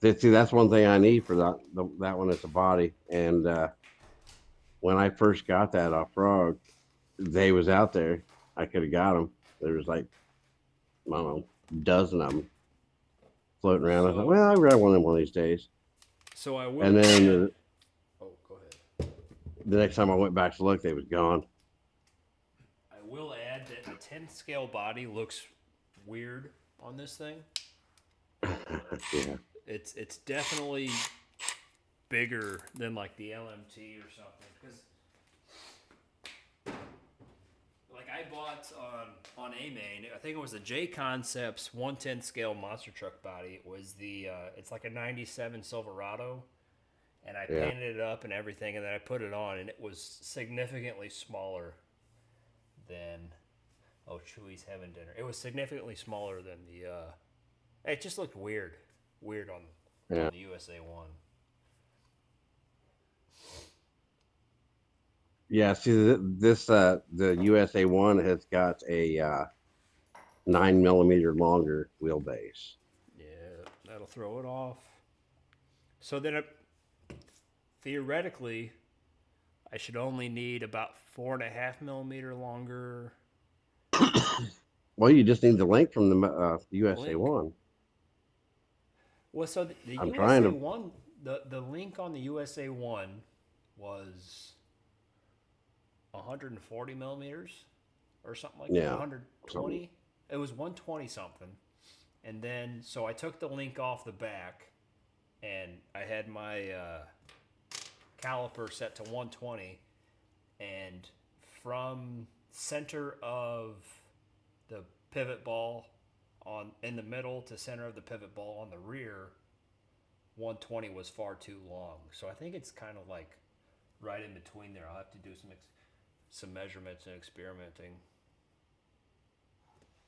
See, that's one thing I need for that one. It's a body. And when I first got that off Frog, they was out there. I could have got them. There was like I don't know, a dozen of them floating around. I thought, So, well, I'll grab one of them one of these days. so I will. And then Oh, go ahead. the next time I went back to look, they was gone. I will add that the 10th scale body looks weird on this thing. Yeah. It's definitely bigger than like the LMT or something because like I bought on A-Main, I think it was the J Concepts 1/10 scale monster truck body. It was the it's like a 97 Silverado, and I Yeah. painted it up and everything, and then I put it on, and it was significantly smaller than Chewy's having dinner. It was significantly smaller than the it just looked weird on the USA-1. Yeah. See, this the USA-1 has got a 9 millimeter longer wheelbase. Yeah, that'll throw it off. So then, theoretically, I should only need about 4.5 millimeter longer Well, you just need the link from the link. USA-1. Well, so the I'm trying to. USA-1, the link on the USA-1 was 140 millimeters or something like that. Yeah. 120. It was 120 something. And then, so I took the link off the back, and I had my caliper set to 120, and from center of the pivot ball in the middle to center of the pivot ball on the rear, 120 was far too long. So I think it's kind of like right in between there. I'll have to do some measurements and experimenting.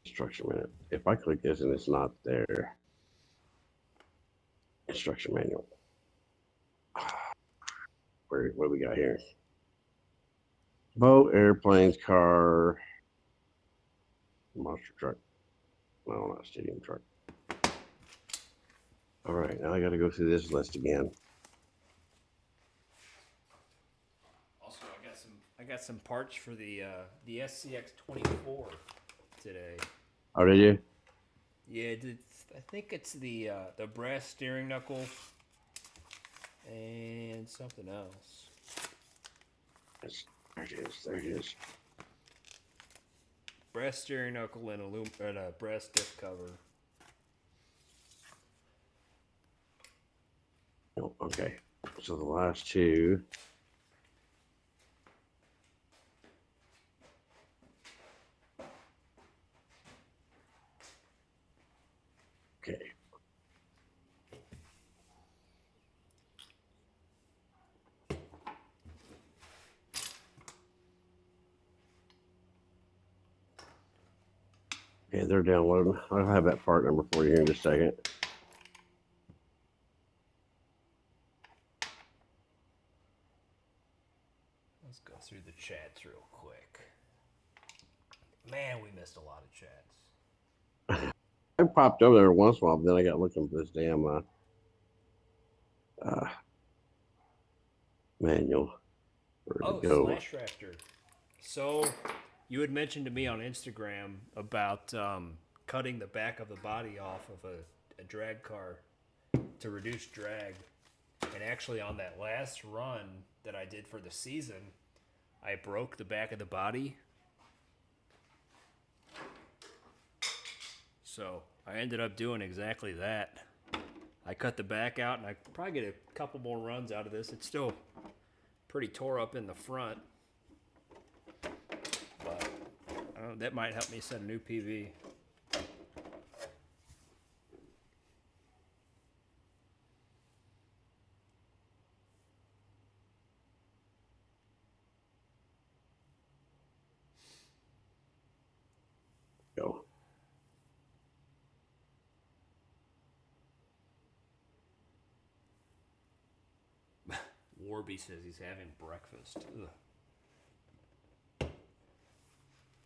Instruction manual. If I click this and it's not there, instruction manual. What do we got here? Boat, airplanes, car, monster truck. No, not stadium truck. All right, now I got to go through this list again. Also, I got some parts for the SCX 24 today. Oh, did you? Yeah, I think it's the brass steering knuckle and something else. There it is. There it is. Brass steering knuckle and a brass diff cover. Oh, okay. So the last two. Okay. Okay, they're downloading. I'll have that part number for you here in just a second. Let's go through the chats real quick. Man, we missed a lot of chats. I popped over there once in a while, but then I got looking for this damn manual. Where'd Oh, it go? Slash Raptor. So, you had mentioned to me on Instagram about cutting the back of the body off of a drag car to reduce drag. And actually, on that last run that I did for the season, I broke the back of the body. So, I ended up doing exactly that. I cut the back out, and I probably get a couple more runs out of this. It's still pretty tore up in the front. But I don't know, that might help me set a new PV. Go. Warby says he's having breakfast. Ugh.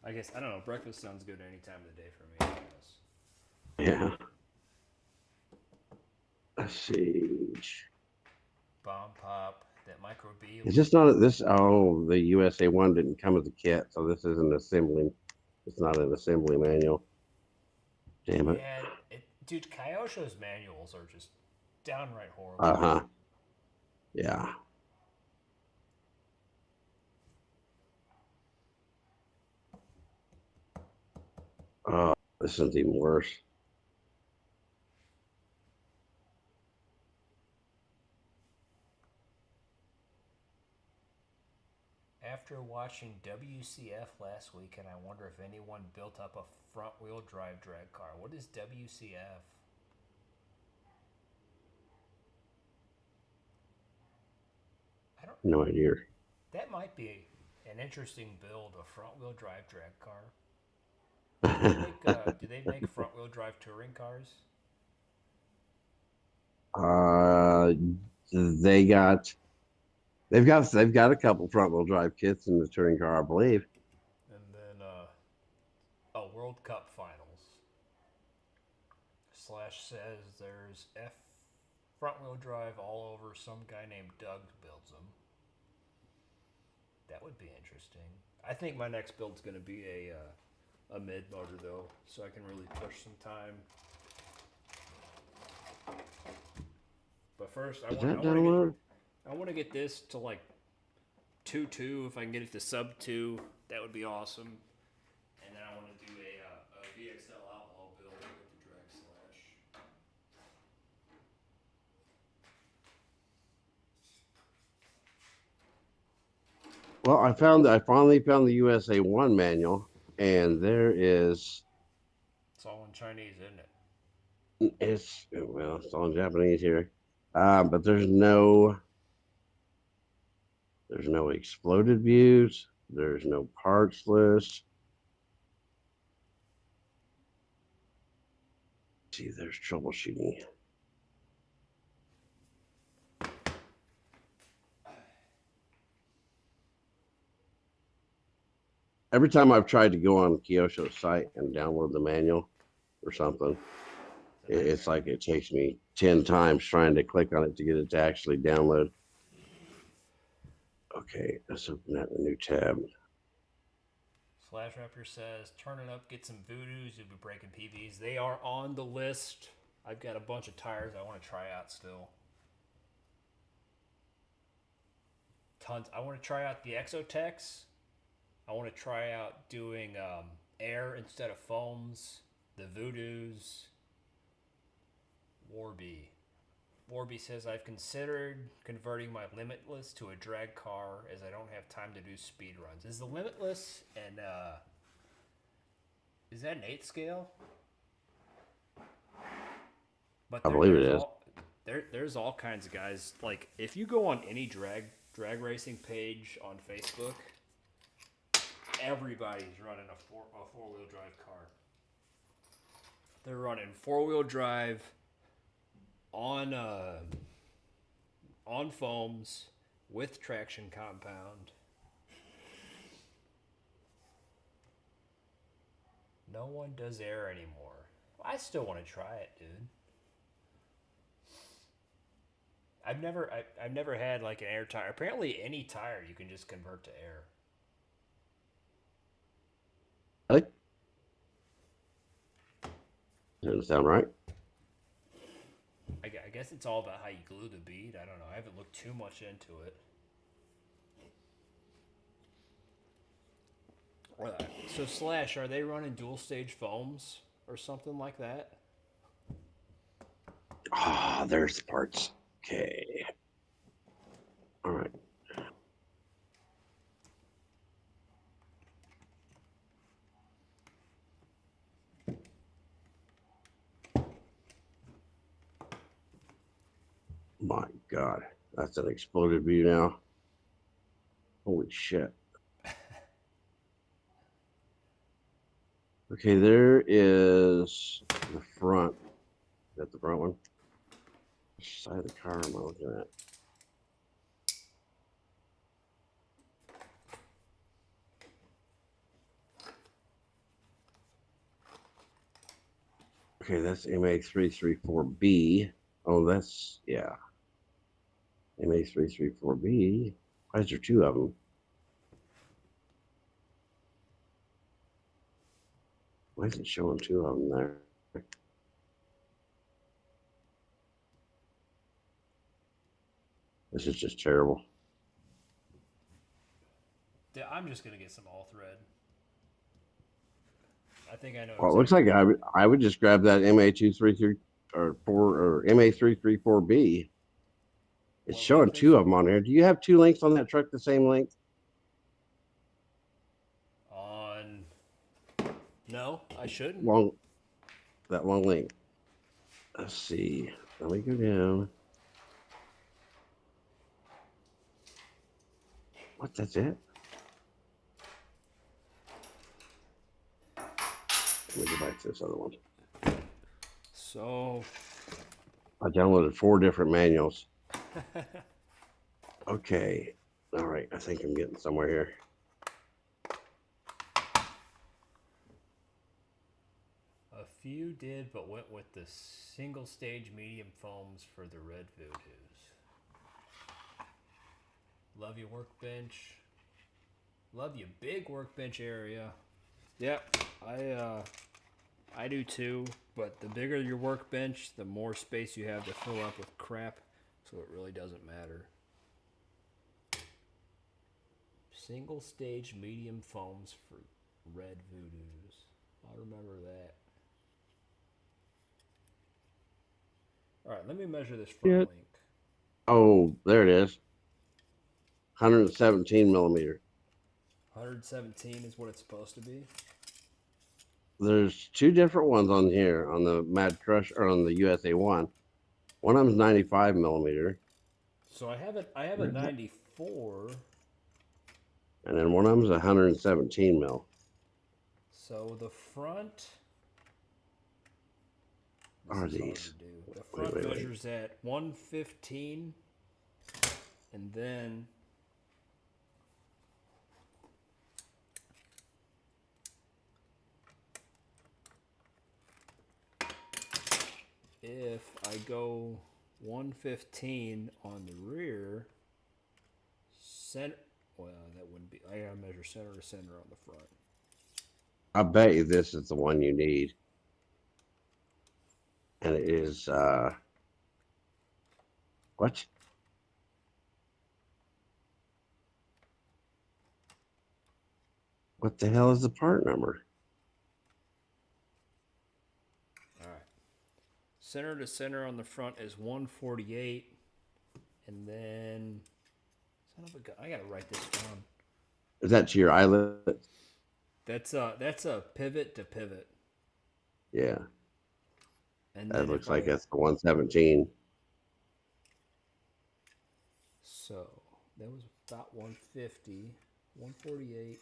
I guess, I don't know, breakfast sounds good any time of the day for me, I guess. Yeah. Let's see. Bomb Pop, that Micro B. It's just not this. Oh, the USA-1 didn't come as a kit, so this isn't assembly. It's not an assembly manual. Damn it. Yeah, dude, Kyosho's manuals are just downright horrible. Uh-huh. Yeah. Oh, this is even worse. After watching WCF last week, and I wonder if anyone built up a front-wheel drive drag car. What is WCF? I don't. No idea. That might be an interesting build, a front-wheel drive drag car. Do they make front-wheel drive touring cars? They've got a couple front wheel drive kits in the touring car, I believe. And then, World Cup finals. Slash says there's front-wheel drive all over. Some guy named Doug builds them. That would be interesting. I think my next build's going to be a mid motor though, so I can really push some time. But first, I want to get this to like 2.2. If I can get it to sub 2, that would be awesome. And then I want to do a VXL outlaw build with the drag slash. Well, I finally found the USA-1 manual, and there is. It's all in Chinese, isn't it? It's all in Japanese here, but there's no exploded views. There's no parts list. See, there's troubleshooting. Every time I've tried to go on Kyosho's site and download the manual or something, it's like it takes me 10 times trying to click on it to get it to actually download. Okay, let's open that in a new tab. Slash Raptor says, turn it up, get some voodoos, you'll be breaking PVs. They are on the list. I've got a bunch of tires I want to try out still. Tons. I want to try out the Exotex. I want to try out doing air instead of foams. The voodoos. Warby says, I've considered converting my Limitless to a drag car as I don't have time to do speed runs. Is the Limitless and is that an 8 scale? But I believe it is. There's all kinds of guys. Like if you go on any drag racing page on Facebook, everybody's running a four-wheel drive car. They're running 4-wheel drive on foams with traction compound. No one does air anymore. I still want to try it, dude. I've never had like an air tire. Apparently, any tire you can just convert to air. Really? Doesn't sound right. I guess it's all about how you glue the bead. I don't know. I haven't looked too much into it. So Slash, are they running dual stage foams or something like that? Ah, there's the parts. Okay. All right. My God, that's an exploded view now. Holy shit. Okay, there is the front. Is that the front one? Which side of the car am I looking at? Okay, that's MA334B. Oh, that's, yeah. MA334B. Why is there two of them? Why is it showing two of them there? This is just terrible. Yeah, I'm just gonna get some all thread. I think I know. Well, it looks like I would just grab that MA233 or 4 or MA334B. It's What showing length two is of them on here. Do you have two links on that truck the same length? on. No, I shouldn't. That long link. Let's see. Let me go down. What? That's it? Let me go back to this other one. So. I downloaded 4 different manuals. Okay. All right. I think I'm getting somewhere here. A few did, but went with the single stage medium foams for the red voodoos. Love your workbench. Love your big workbench area. Yep, I do too. But the bigger your workbench, the more space you have to fill up with crap. So it really doesn't matter. Single stage medium foams for red voodoos. I'll remember that. All right, let me measure this front link. Oh, there it is. 117 millimeter. 117 is what it's supposed to be. There's 2 different ones on here on the Mad Crush or on the USA-1. One of them's 95 millimeter, So I have a 94. and then one of them's 117 mil. So the front. Are This is hard these? to do. The front Wait. measures at 115, and then if I go 115 on the rear, center. Well, that wouldn't be. I gotta measure center to center on the front. I bet you this is the one you need. And it is, what? What the hell is the part number? All right. Center to center on the front is 148, and then son of a gun, I gotta write this down. Is that to your eyelet? That's a pivot to pivot. Yeah. And That then looks if like I that's the 117. so that was about 150, 148,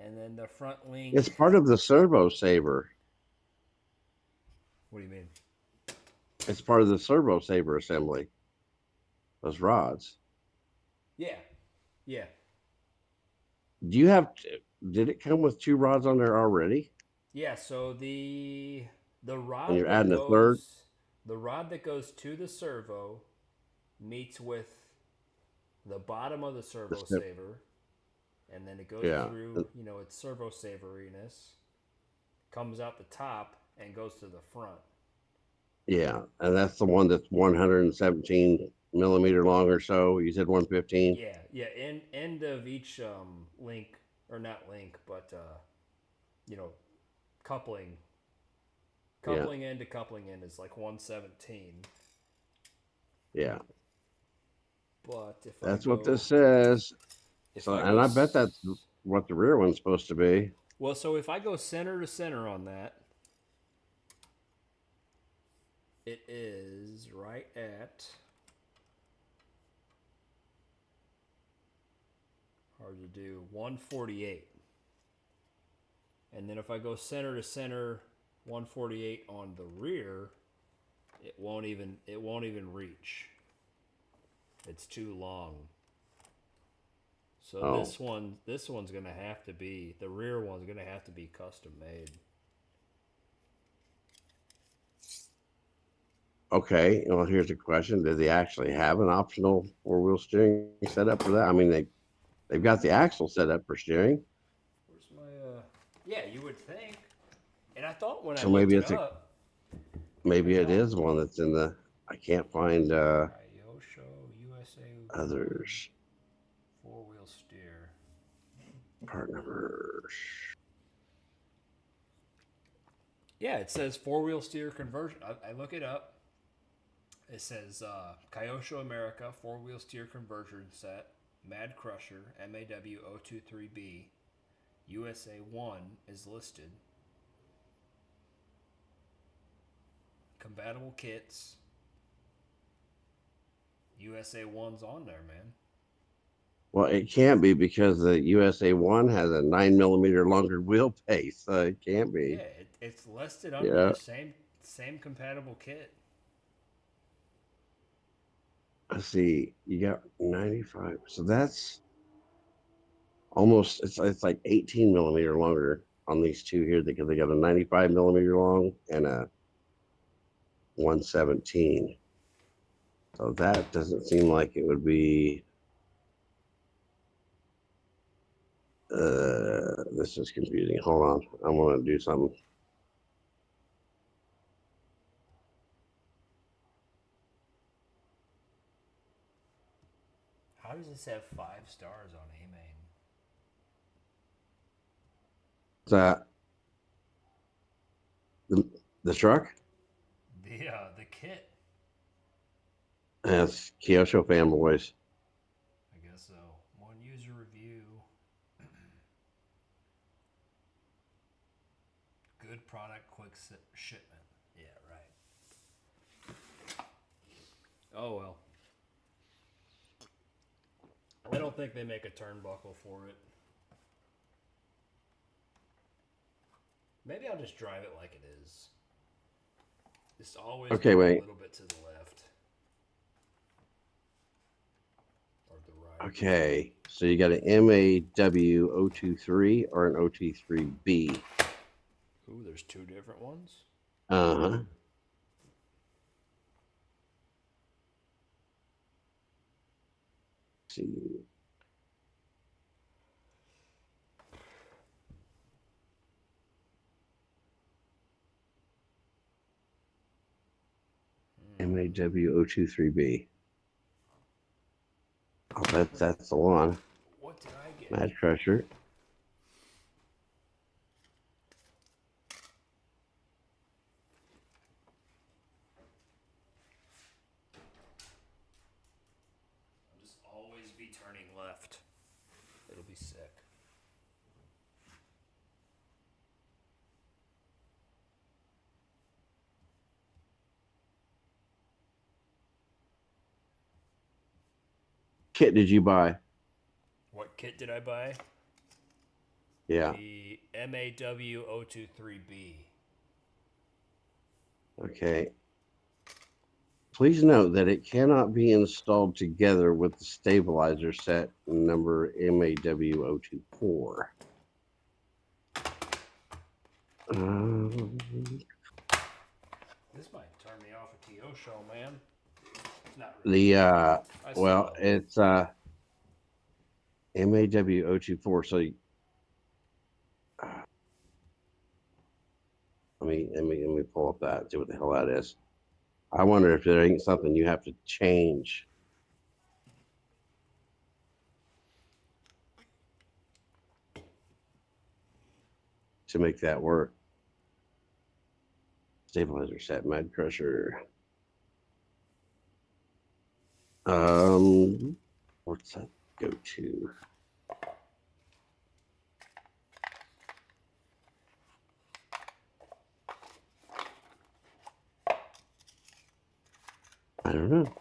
and then the front link. It's part of the servo saver. What do you mean? It's part of the servo saver assembly. Those rods. Yeah, yeah. Do you have? Did it come with 2 rods on there already? Yeah, so the And rod you're that adding a third. goes to the servo meets with the bottom of the servo The, saver, and then it goes yeah, through, its servo saveriness, comes out the top and goes to the front. yeah, and that's the one that's 117 millimeter long or so. You said 115. Yeah, yeah. End of each link, or not link, but you know, coupling. Yeah, Coupling end to coupling end is like 117. yeah, But if I that's what this go, says. if So, I and go, I bet that's what the rear one's supposed to be. well, so if I go center to center on that, it is right at, hard to do, 148. And then if I go center to center, 148 on the rear, it won't even reach. It's too long. So Oh, this one's gonna have to be, the rear one's gonna have to be custom made. okay. Well, here's a question: did they actually have an optional 4-wheel steering set up for that? I mean, they've got the axle set up for steering, Where's my yeah, you would think. And I thought when I so looked maybe it it's a up, I maybe it thought is one that's in the. I can't find Kyosho USA-1 others 4-wheel steer. part numbers. Yeah, it says 4-wheel steer conversion. I look it up. It says Kyosho America 4-wheel steer conversion set, Mad Crusher MAW023B, USA-1 is listed. Compatible kits. USA-1's on there, man. Well, it can't be because the USA-1 has a 9 millimeter longer wheelbase, so it can't Yeah, be. it's listed under Yeah, the same compatible kit. let's see. You got 95, so that's almost. It's like 18 millimeter longer on these two here because they got a 95 millimeter long and a 117. So that doesn't seem like it would be. This is confusing. Hold on, I want to do something. How does this have 5 stars on AMAN? That the the truck. The kit. That's Kyosho fanboys. I guess so. One user review. Good product, quick shipment. Yeah, right. Oh well. I don't think they make a turnbuckle for it. Maybe I'll just drive it like it is. Just always Okay, go a wait. little bit to the left. Or the right. Okay, so you got an MAW023 or an OT3B. Ooh, there's 2 different ones. Uh huh. See, MAW023B. I'll bet that's the one. What did I get? Mad Crusher. I'll just always be turning left. It'll be sick. kit did you buy? What kit did I buy? Yeah. The MAW023B. Okay. Please note that it cannot be installed together with the stabilizer set number MAW024. This might turn me off a Kyosho, man. It's not The I still well, love it. it's MAW024. So let me pull up that, see what the hell that is. I wonder if there ain't something you have to change to make that work. Stabilizer set, Mad Crusher. What's that go to? I don't know.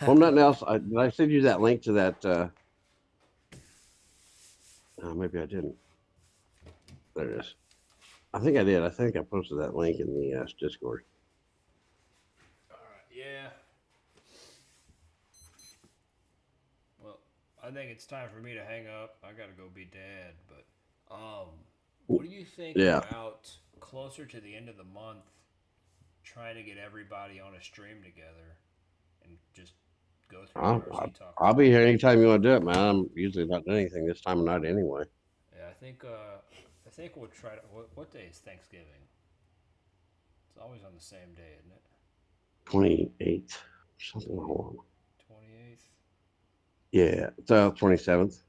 Well, nothing else. Did I send you that link to that? Oh, maybe I didn't. There it is. I think I did. I think I posted that link in the Discord. All right, yeah. Well, I think it's time for me to hang up. I gotta go be dad. But what do you think Yeah. about closer to the end of the month, trying to get everybody on a stream together and just go through the RC talk? I'll be here anytime you want to do it, man. I'm usually not doing anything this time of night anyway. Yeah, I think we'll try to. What day is Thanksgiving? It's always on the same day, isn't it? 28th. Something. Hold on. 28th, Yeah, it's 27th.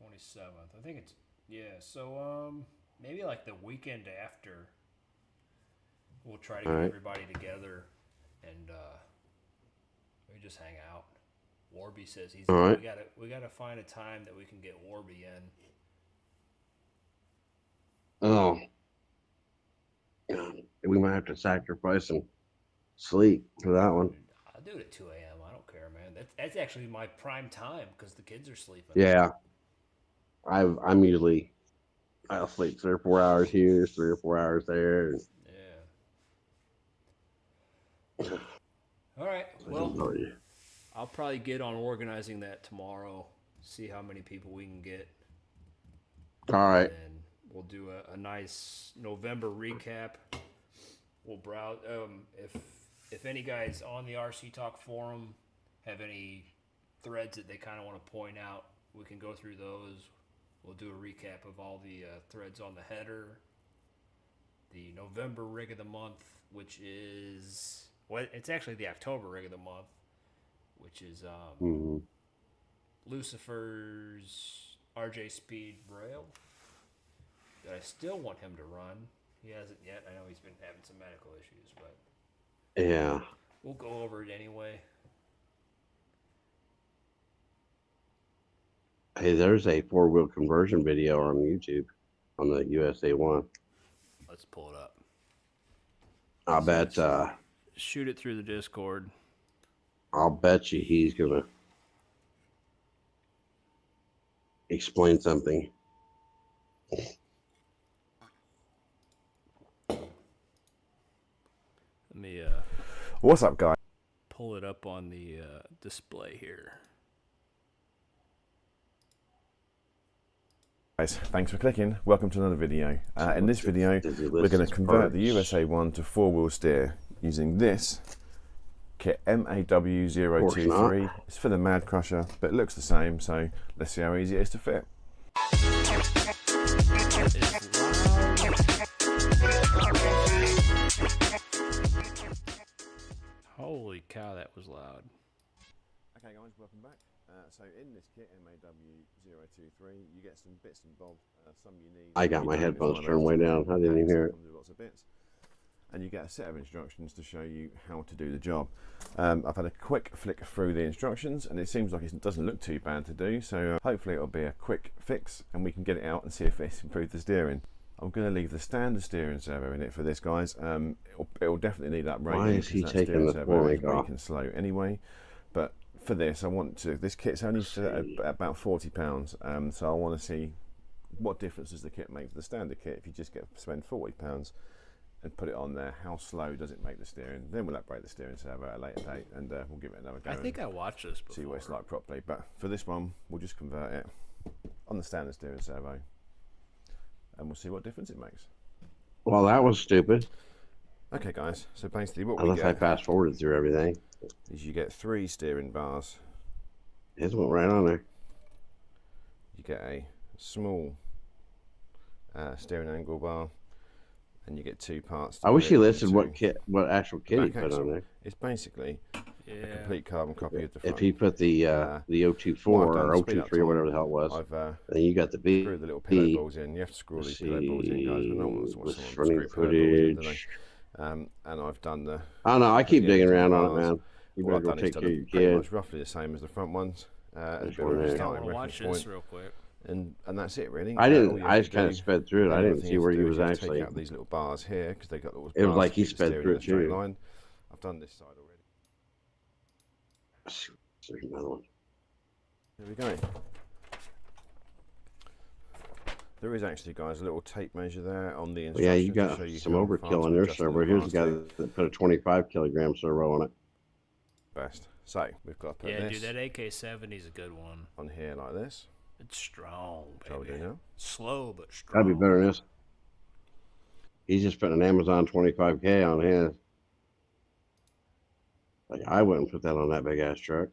27th. I think it's So maybe like the weekend after, we'll try to get everybody together and we just hang out. Warby says he's. All right. We gotta find a time that we can get Warby in. Oh, we might have to sacrifice some sleep for that one. I'll do it at 2 a.m. I don't care, man. That's actually my prime time because the kids are sleeping. Yeah, I'm usually I'll sleep 3 or 4 hours here, 3 or 4 hours there. Yeah. All right. Well, I'll probably get on organizing that tomorrow. See how many people we can get. All right. And we'll do a nice November recap. We'll browse. If any guys on the RC Talk forum have any threads that they kind of want to point out, we can go through those. We'll do a recap of all the threads on the header. The November rig of the month, which is it's actually the October rig of the month, which is Lucifer's RJ Speed Braille. That I still want him to run. He hasn't yet. I know he's been having some medical issues, but Yeah. we'll go over it anyway. Hey, there's a 4-wheel conversion video on YouTube on the USA-1. Let's pull it up. I bet. Shoot it through the Discord. I'll bet you he's gonna explain something. Let me What's up, guys? pull it up on the display here. Guys, thanks for clicking. Welcome to another video. In this video, we're going to convert the USA-1 to 4-wheel steer using this kit MAW023. It's for the Mad Crusher, but it looks the same, so let's see how easy it is to fit. Holy cow, that was loud. Okay guys, welcome back. So in this kit MAW023, you get some bits and bobs, some you need. I got my headphones turned way down. I didn't even hear it. Lots of bits. And you get a set of instructions to show you how to do the job. I've had a quick flick through the instructions and it seems like it doesn't look too bad to do, so hopefully it'll be a quick fix and we can get it out and see if it's improved the steering. I'm going to leave the standard steering servo in it for this, guys. It'll definitely need upgrading. Why is he taking the servo is off? weak and slow anyway, but for this, I want to. This kit's only for about £40, so I want to see what difference does the kit make to the standard kit. If you just spend £40 and put it on there, how slow does it make the steering? Then we'll upgrade the steering servo at a later date, and we'll give it another go. I think I watched this before. See what it's like properly. But for this one, we'll just convert it on the standard steering servo, and we'll see what difference it makes. Well, that was stupid. Okay, guys. So basically, what Unless we I get fast forwarded through everything. is you get 3 steering bars. It went right on there. You get a small steering angle bar, and you get 2 parts. I wish he listed what actual kit he put on there. It's basically a complete carbon copy of the front. If he put the 024 or 023 or whatever the hell it was, I've then you got the B. screwed the little pillow balls in. You have to screw all these pillow balls in, guys. But no one wants to was screw running pillow balls in, do they? footage. And I've done the. I don't know. I keep digging around on it, man. You What better I've go done is take done care of it your pretty kid. much roughly the same as the front ones. A Which bit one of a there? starting I'll watch reference this point, real quick. and that's it really. I All didn't. you I have just to kind of do- sped through it. I the other didn't thing see you have where to he do was is you have to actually. take out these little bars here because they got little. It was bars like to he keep the sped steering through in a it, straight too. line. I've done this side already. There's another one. There we go. There is actually, guys, a little tape measure there on the instructions. Yeah, you to got show you some how far overkill to on your adjust the servo. little Here's the bars guy to. that put a 25 kilogram servo on it. Best. So we've got to put Yeah, this dude, that AK-70 is a good one. on here like this. It's strong, Shall we do baby. now? Slow but strong. Gotta be better than this. He's just putting an Amazon 25K on his. Like, I wouldn't put that on that big ass truck.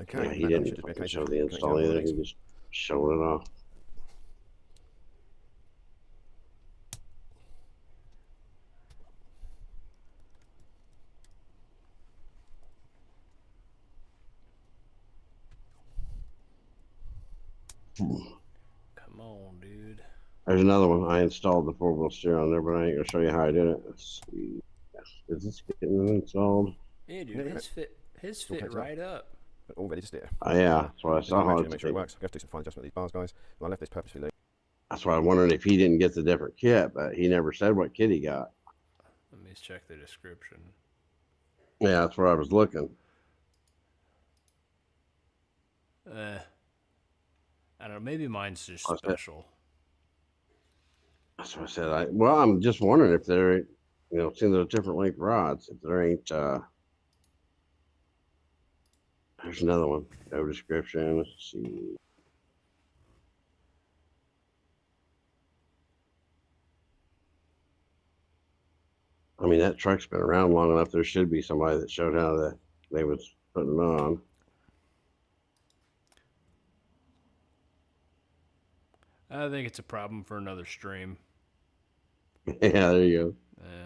Okay. Yeah, he and that didn't should just be a fucking case show of the connecting install all of either. these. He just showed it off. Come on, dude. There's another one. I installed the 4-wheel steer on there, but I ain't gonna show you how I did it. Let's see. Is this getting installed? Yeah, dude, Yeah, we his All fit connected up. right up. All ready to steer. Oh, yeah, that's what I Just saw. How imagine it's to make sure it taking. works. I have to do some fine adjustment of these bars, guys. And I left this purposefully. That's why I'm wondering if he didn't get the different kit, but he never said what kit he got. Let me check the description. Yeah, that's where I was looking. I don't know. Maybe mine's just What's that? special. That's what I said. Well, I'm just wondering if there, seeing those different length rods, if there ain't. There's another one. No description. Let's see. I mean, that truck's been around long enough. There should be somebody that showed how they was putting it on. I think it's a problem for another stream. Yeah, there you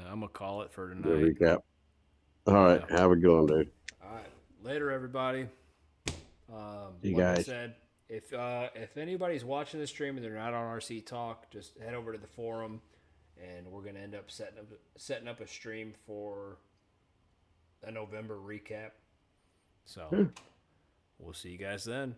I'm gonna call it for go. tonight. Good recap. All right, Yeah. have a good one, dude. All right, later, everybody. You like I guys. said, if anybody's watching the stream and they're not on RC Talk, just head over to the forum, and we're gonna end up setting up a stream for a November recap. So we'll see you guys then.